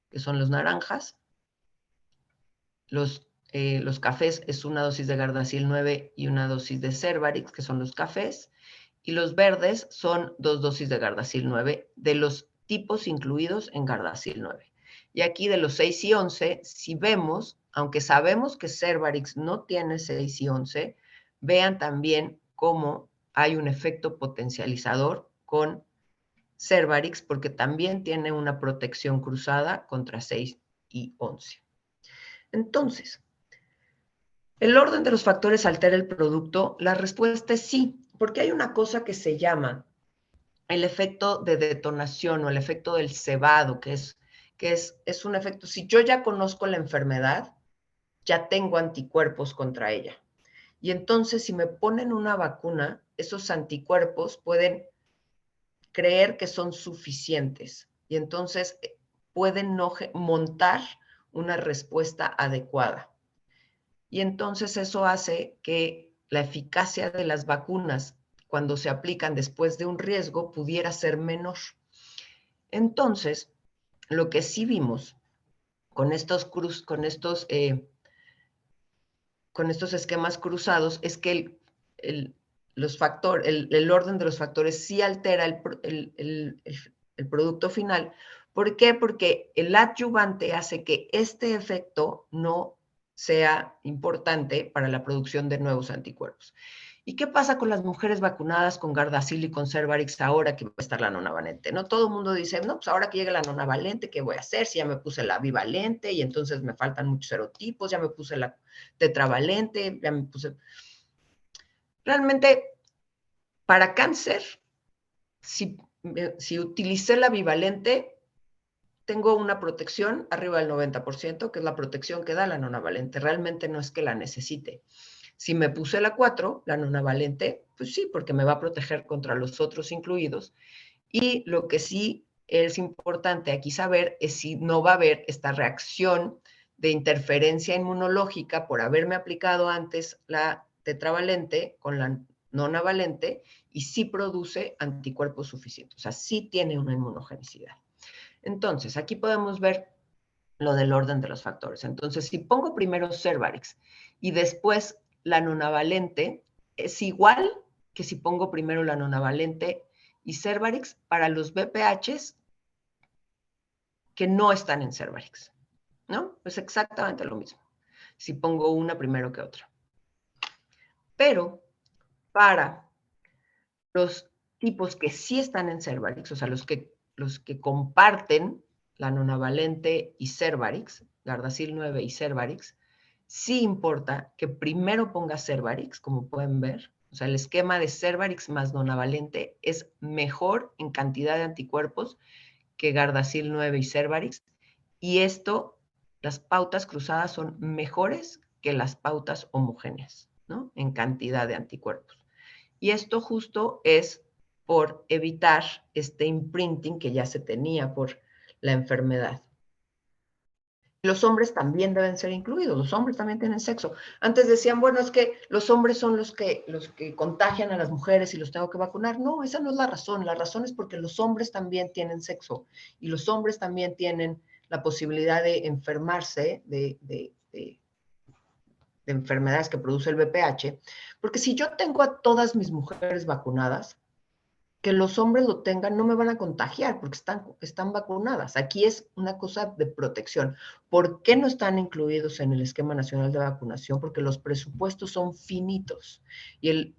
que son los naranjas. Los cafés es una dosis de Gardasil 9 y una dosis de Cervarix, que son los cafés. Y los verdes son 2 dosis de Gardasil 9 de los tipos incluidos en Gardasil 9. Y aquí de los 6 y 11, si vemos, aunque sabemos que Cervarix no tiene 6 y 11, vean también cómo hay un efecto potencializador con Cervarix, porque también tiene una protección cruzada contra 6 y 11. Entonces, ¿el orden de los factores altera el producto? La respuesta es sí, porque hay una cosa que se llama el efecto de detonación o el efecto del cebado, que es que es un efecto, si yo ya conozco la enfermedad, ya tengo anticuerpos contra ella. Y entonces, si me ponen una vacuna, esos anticuerpos pueden creer que son suficientes y entonces pueden no montar una respuesta adecuada. Y entonces eso hace que la eficacia de las vacunas, cuando se aplican después de un riesgo, pudiera ser menor. Entonces, lo que sí vimos con estos esquemas cruzados es que el orden de los factores sí altera el producto final. ¿Por qué? Porque el adyuvante hace que este efecto no sea importante para la producción de nuevos anticuerpos. ¿Y qué pasa con las mujeres vacunadas con Gardasil y con Cervarix ahora que va a estar la nonavalente? ¿No? Todo el mundo dice, no, pues ahora que llegue la nonavalente, ¿qué voy a hacer? Si ya me puse la bivalente y entonces me faltan muchos serotipos, ya me puse la tetravalente, ya me puse... Realmente, para cáncer, si utilicé la bivalente, tengo una protección arriba del 90%, que es la protección que da la nonavalente. Realmente no es que la necesite. Si me puse la 4, la nonavalente, pues sí, porque me va a proteger contra los otros incluidos. Y lo que sí es importante aquí saber es si no va a haber esta reacción de interferencia inmunológica por haberme aplicado antes la tetravalente con la nonavalente y sí produce anticuerpos suficientes. O sea, sí tiene una inmunogenicidad. Entonces, aquí podemos ver lo del orden de los factores. Entonces, si pongo primero Cervarix y después la nonavalente, es igual que si pongo primero la nonavalente y Cervarix para los BPHs que no están en Cervarix, ¿no? Es exactamente lo mismo, si pongo una primero que otra. Pero para los tipos que sí están en Cervarix, o sea, los que comparten la nonavalente y Cervarix, Gardasil 9 y Cervarix, sí importa que primero ponga Cervarix, como pueden ver. O sea, el esquema de Cervarix más nonavalente es mejor en cantidad de anticuerpos que Gardasil 9 y Cervarix. Y esto, las pautas cruzadas son mejores que las pautas homogéneas, ¿no? En cantidad de anticuerpos. Y esto justo es por evitar este imprinting que ya se tenía por la enfermedad. Los hombres también deben ser incluidos, los hombres también tienen sexo. Antes decían, bueno, es que los hombres son los que contagian a las mujeres y los tengo que vacunar. No, esa no es la razón es porque los hombres también tienen sexo y los hombres también tienen la posibilidad de enfermarse de enfermedades que produce el VPH, porque si yo tengo a todas mis mujeres vacunadas, que los hombres lo tengan, no me van a contagiar porque están vacunadas. Aquí es una cosa de protección. ¿Por qué no están incluidos en el Esquema Nacional de Vacunación? Porque los presupuestos son finitos y el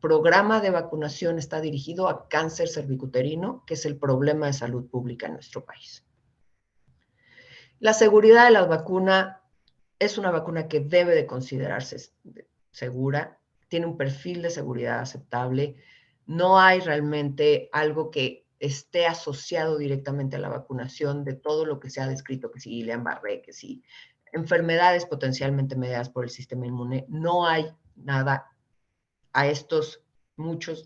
programa de vacunación está dirigido a cáncer cervicuterino, que es el problema de salud pública en nuestro país. La seguridad de la vacuna es una vacuna que debe de considerarse segura, tiene un perfil de seguridad aceptable, no hay realmente algo que esté asociado directamente a la vacunación de todo lo que se ha descrito, que si Guillain-Barré, que si enfermedades potencialmente mediadas por el sistema inmune, no hay nada a estos muchos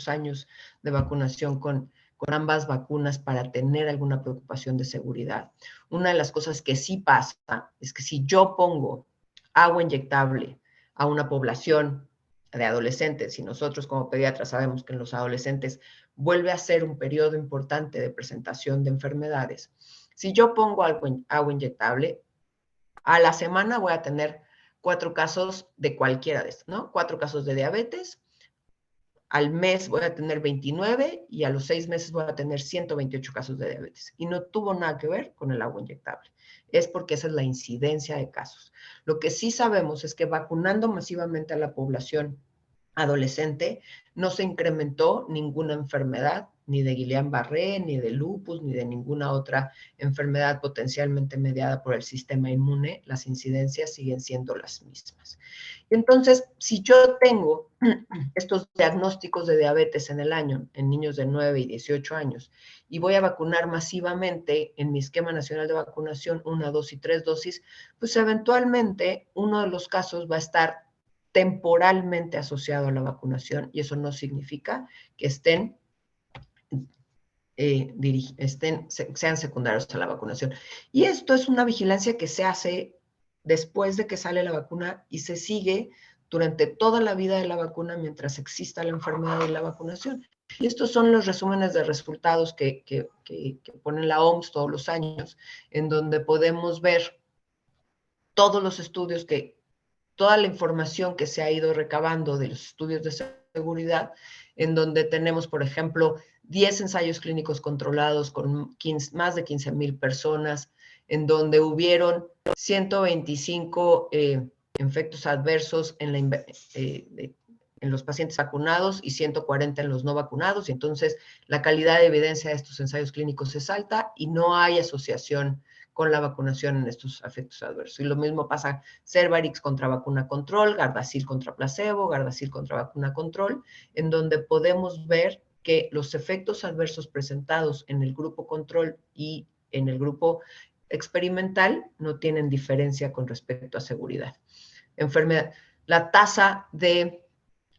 años de vacunación con ambas vacunas para tener alguna preocupación de seguridad. Una de las cosas que sí pasa es que si yo pongo agua inyectable a una población de adolescentes, y nosotros como pediatras sabemos que en los adolescentes vuelve a ser un periodo importante de presentación de enfermedades, si yo pongo agua inyectable, a la semana voy a tener 4 casos de cualquiera de estos, ¿no? 4 casos de diabetes, al mes voy a tener 29 y a los 6 meses voy a tener 128 casos de diabetes. Y no tuvo nada que ver con el agua inyectable. Es porque esa es la incidencia de casos. Lo que sí sabemos es que vacunando masivamente a la población adolescente no se incrementó ninguna enfermedad ni de Guillain-Barré, ni de lupus, ni de ninguna otra enfermedad potencialmente mediada por el sistema inmune, las incidencias siguen siendo las mismas. Entonces, si yo tengo estos diagnósticos de diabetes en el año, en niños de 9 y 18 años, y voy a vacunar masivamente en mi esquema nacional de vacunación 1, 2 y 3 dosis, pues eventualmente uno de los casos va a estar temporalmente asociado a la vacunación, y eso no significa que sean secundarios a la vacunación. Y esto es una vigilancia que se hace después de que sale la vacuna y se sigue durante toda la vida de la vacuna mientras exista la enfermedad de la vacunación. Y estos son los resúmenes de resultados que pone la OMS todos los años, en donde podemos ver todos los estudios toda la información que se ha ido recabando de los estudios de seguridad, en donde tenemos, por ejemplo, 10 ensayos clínicos controlados con más de 15,000 personas, en donde hubieron 125 efectos adversos en los pacientes vacunados y 140 en los no vacunados. Y entonces, la calidad de evidencia de estos ensayos clínicos es alta y no hay asociación con la vacunación en estos efectos adversos. Y lo mismo pasa Cervarix contra vacuna control, Gardasil contra placebo, Gardasil contra vacuna control, en donde podemos ver que los efectos adversos presentados en el grupo control y en el grupo experimental no tienen diferencia con respecto a seguridad. La tasa de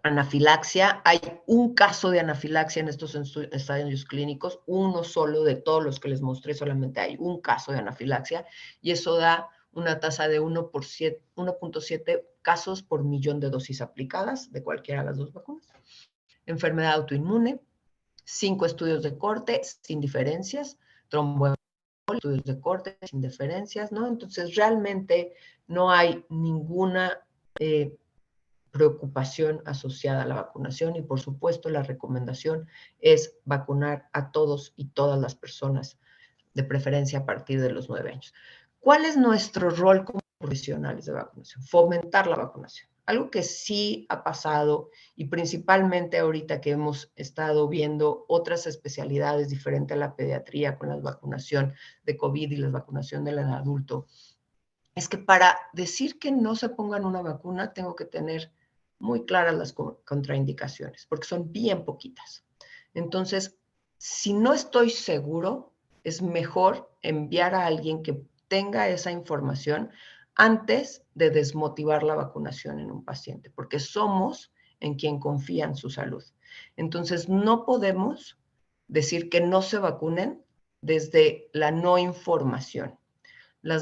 anafilaxia, hay un caso de anafilaxia en estos ensayos clínicos, uno solo de todos los que les mostré, solamente hay un caso de anafilaxia, y eso da una tasa de 1.7 casos por millón de dosis aplicadas de cualquiera de las dos vacunas. Enfermedad autoinmune, 5 estudios de corte sin diferencias, tromboembolia, estudios de corte sin diferencias, ¿no? Entonces, realmente no hay ninguna preocupación asociada a la vacunación, y por supuesto la recomendación es vacunar a todos y todas las personas, de preferencia a partir de los 9 años. ¿Cuál es nuestro rol como profesionales de vacunación? Fomentar la vacunación. Algo que sí ha pasado, y principalmente ahorita que hemos estado viendo otras especialidades diferentes a la pediatría con la vacunación de COVID y la vacunación del adulto, es que para decir que no se pongan una vacuna tengo que tener muy claras las contraindicaciones, porque son bien poquitas. Entonces, si no estoy seguro, es mejor enviar a alguien que tenga esa información antes de desmotivar la vacunación en un paciente, porque somos en quien confían su salud. Entonces, no podemos decir que no se vacunen desde la no información.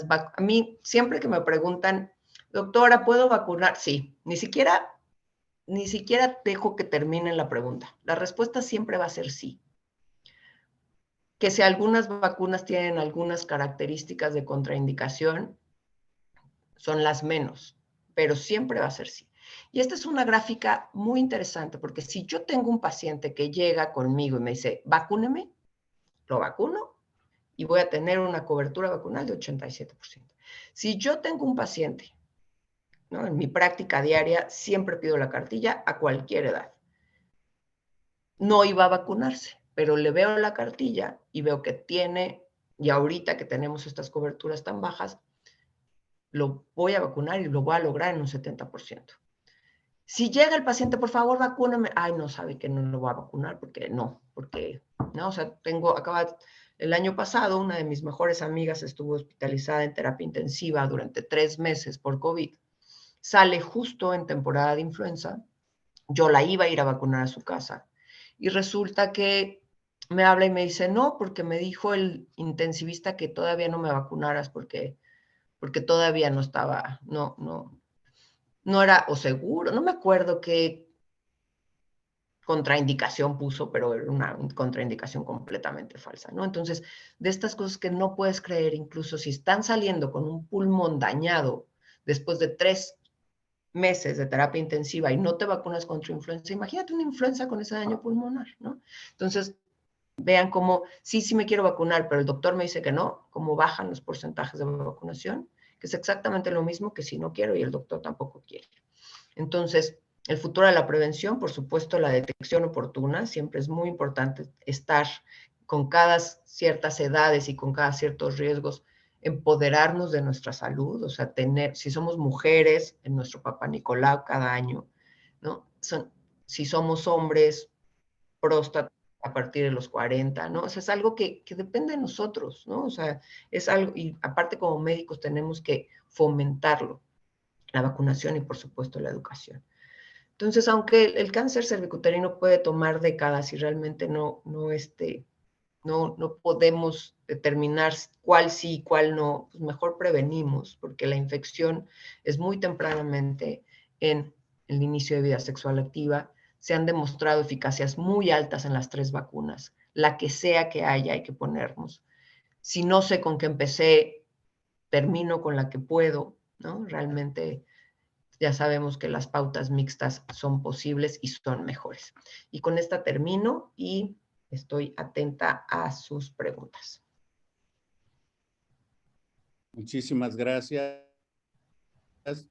A mí, siempre que me preguntan, doctora, ¿puedo vacunar? Sí, ni siquiera dejo que termine la pregunta. La respuesta siempre va a ser sí. Que si algunas vacunas tienen algunas características de contraindicación, son las menos, pero siempre va a ser sí. Y esta es una gráfica muy interesante, porque si yo tengo un paciente que llega conmigo y me dice, vacúneme, lo vacuno y voy a tener una cobertura vacunal de 87%. Si yo tengo un paciente, ¿no?, en mi práctica diaria siempre pido la cartilla a cualquier edad, no iba a vacunarse, pero le veo la cartilla y veo que tiene, y ahorita que tenemos estas coberturas tan bajas, lo voy a vacunar y lo voy a lograr en un 70%. Si llega el paciente, por favor, vacúname. Ay, no, sabe que no lo voy a vacunar porque no, o sea, el año pasado una de mis mejores amigas estuvo hospitalizada en terapia intensiva durante 3 meses por COVID. Sale justo en temporada de influenza. Yo la iba a ir a vacunar a su casa. Y resulta que me habla y me dice, no, porque me dijo el intensivista que todavía no me vacunaras porque todavía no estaba, no era o seguro, no me acuerdo qué contraindicación puso, pero era una contraindicación completamente falsa, ¿no? Entonces, de estas cosas que no puedes creer, incluso si están saliendo con un pulmón dañado después de 3 meses de terapia intensiva y no te vacunas contra influenza, imagínate una influenza con ese daño pulmonar, ¿no? Entonces, vean cómo, sí me quiero vacunar, pero el doctor me dice que no, cómo bajan los porcentajes de vacunación, que es exactamente lo mismo que si no quiero y el doctor tampoco quiere. Entonces, El futuro de la prevención, por supuesto, la detección oportuna, siempre es muy importante estar con cada ciertas edades y con cada ciertos riesgos, empoderarnos de nuestra salud, o sea, tener, si somos mujeres, en nuestro Papá Nicolau cada año, ¿no? Si somos hombres, próstata a partir de los 40, ¿no? O sea, es algo que depende de nosotros, ¿no? O sea, es algo, y aparte como médicos tenemos que fomentarlo, la vacunación y por supuesto la educación. Entonces, aunque el cáncer cervicuterino puede tomar décadas y realmente no podemos determinar cuál sí y cuál no, pues mejor prevenimos, porque la infección es muy tempranamente en el inicio de vida sexual activa. Se han demostrado eficacias muy altas en las 3 vacunas, la que sea que haya hay que ponernos. Si no sé con qué empecé, termino con la que puedo, ¿no? Realmente ya sabemos que las pautas mixtas son posibles y son mejores. Y con esta termino y estoy atenta a sus preguntas. Muchísimas gracias,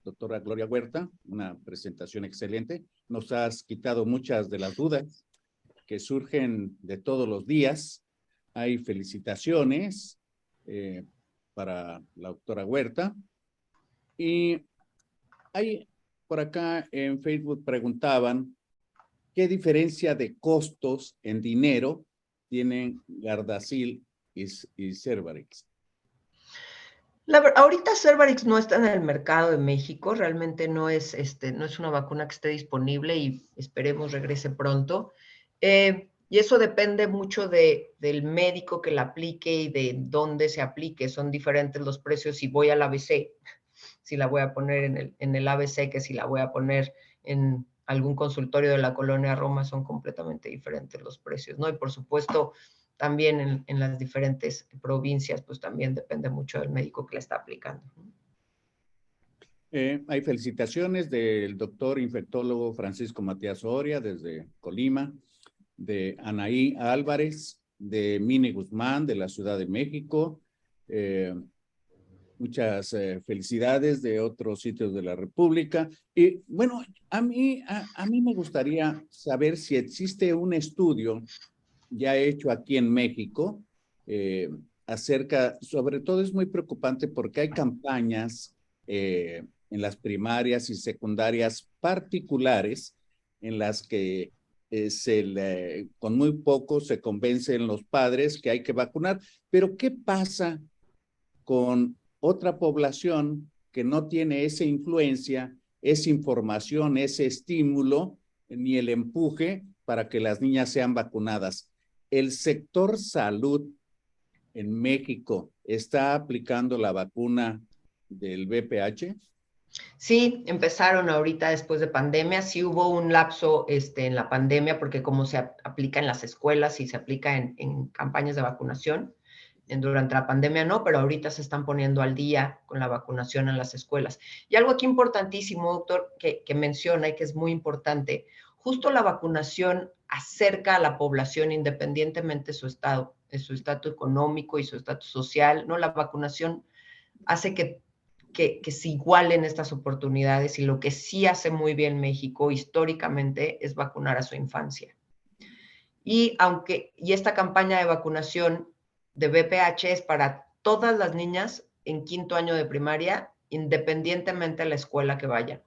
doctora Gloria Huerta. Una presentación excelente. Nos has quitado muchas de las dudas que surgen de todos los días. Hay felicitaciones para la doctora Huerta. Y hay por acá en Facebook preguntaban qué diferencia de costos en dinero tienen Gardasil y Cervarix. Ahorita Cervarix no está en el mercado de México, realmente no es una vacuna que esté disponible y esperemos regrese pronto. Y eso depende mucho del médico que la aplique y de dónde se aplique. Son diferentes los precios si voy al ABC, si la voy a poner en el ABC, que si la voy a poner en algún consultorio de la colonia Roma, son completamente diferentes los precios, ¿no? Y por supuesto, también en las diferentes provincias, pues también depende mucho del médico que la está aplicando. Hay felicitaciones del doctor infectólogo Francisco Matías Soria desde Colima, de Anaí Álvarez, de Mini Guzmán de la Ciudad de México. Muchas felicidades de otros sitios de la República. Y bueno, a mí me gustaría saber si existe un estudio ya hecho aquí en México acerca, sobre todo es muy preocupante porque hay campañas en las primarias y secundarias particulares en las que con muy poco se convencen los padres que hay que vacunar. Pero ¿qué pasa con otra población que no tiene esa influencia, esa información, ese estímulo, ni el empuje para que las niñas sean vacunadas? ¿El sector salud en México está aplicando la vacuna del VPH? Sí, empezaron ahorita después de pandemia. Sí hubo un lapso en la pandemia porque como se aplica en las escuelas y se aplica en campañas de vacunación, durante la pandemia no, pero ahorita se están poniendo al día con la vacunación en las escuelas. Y algo aquí importantísimo, doctor, que menciona y que es muy importante, justo la vacunación acerca a la población independientemente de su estado, de su estatus económico y su estatus social, ¿no? La vacunación hace que se igualen estas oportunidades y lo que sí hace muy bien México históricamente es vacunar a su infancia. Y esta campaña de vacunación de VPH es para todas las niñas en 5º año de primaria, independientemente de la escuela que vayan.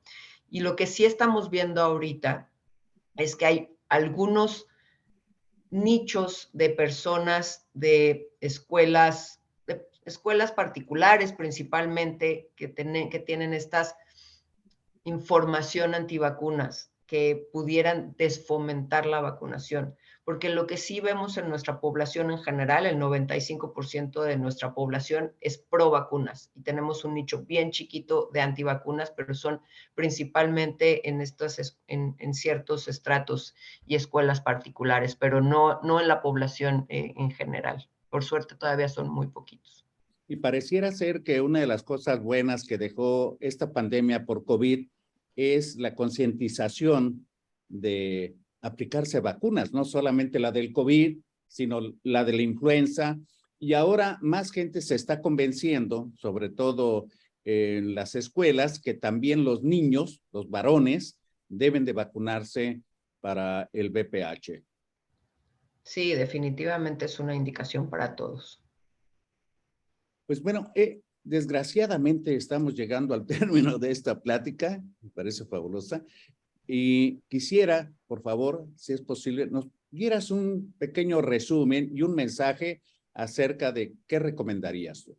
Y lo que sí estamos viendo ahorita es que hay algunos nichos de personas de escuelas particulares principalmente que tienen estas información antivacunas que pudieran desfomentar la vacunación. Porque lo que sí vemos en nuestra población en general, el 95% de nuestra población es pro vacunas y tenemos un nicho bien chiquito de antivacunas, pero son principalmente en ciertos estratos y escuelas particulares, pero no en la población en general. Por suerte todavía son muy poquitos. Y pareciera ser que una de las cosas buenas que dejó esta pandemia por COVID es la concientización de aplicarse vacunas, no solamente la del COVID, sino la de la influenza. Y ahora más gente se está convenciendo, sobre todo en las escuelas, que también los niños, los varones, deben de vacunarse para el VPH. Sí, definitivamente es una indicación para todos. Pues bueno, desgraciadamente estamos llegando al término de esta plática, me parece fabulosa, y quisiera, por favor, si es posible, nos dieras un pequeño resumen y un mensaje acerca de qué recomendarías tú.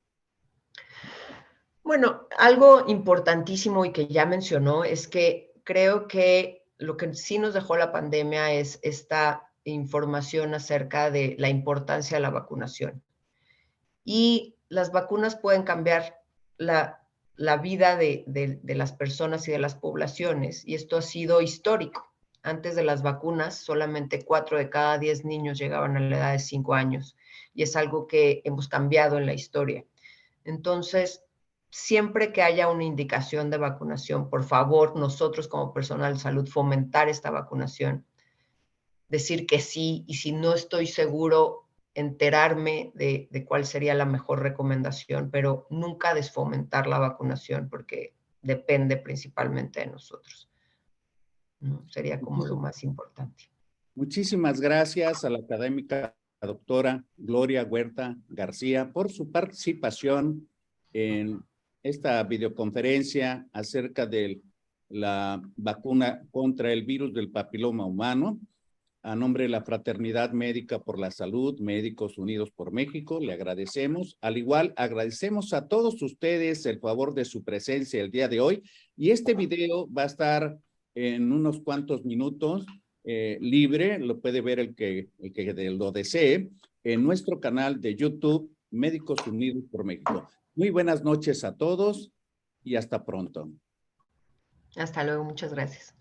Bueno, algo importantísimo y que ya mencionó es que creo que lo que sí nos dejó la pandemia es esta información acerca de la importancia de la vacunación. Y las vacunas pueden cambiar la vida de las personas y de las poblaciones, y esto ha sido histórico. Antes de las vacunas, solamente 4 de cada 10 niños llegaban a la edad de 5 años, y es algo que hemos cambiado en la historia. Entonces, siempre que haya una indicación de vacunación, por favor, nosotros como personal de salud, fomentar esta vacunación, decir que sí, y si no estoy seguro, enterarme de cuál sería la mejor recomendación, pero nunca desfomentar la vacunación porque depende principalmente de nosotros. ¿No? Sería como lo más importante. Muchísimas gracias a la académica doctora Gloria Huerta García por su participación en esta videoconferencia acerca de la vacuna contra el virus del papiloma humano. A nombre de la Fraternidad Médica por la Salud, Médicos Unidos por México, le agradecemos. Al igual, agradecemos a todos ustedes el favor de su presencia el día de hoy. Y este video va a estar en unos cuantos minutos libre, lo puede ver el que lo desee, en nuestro canal de YouTube, Médicos Unidos por México. Muy buenas noches a todos y hasta pronto. Hasta luego, muchas gracias.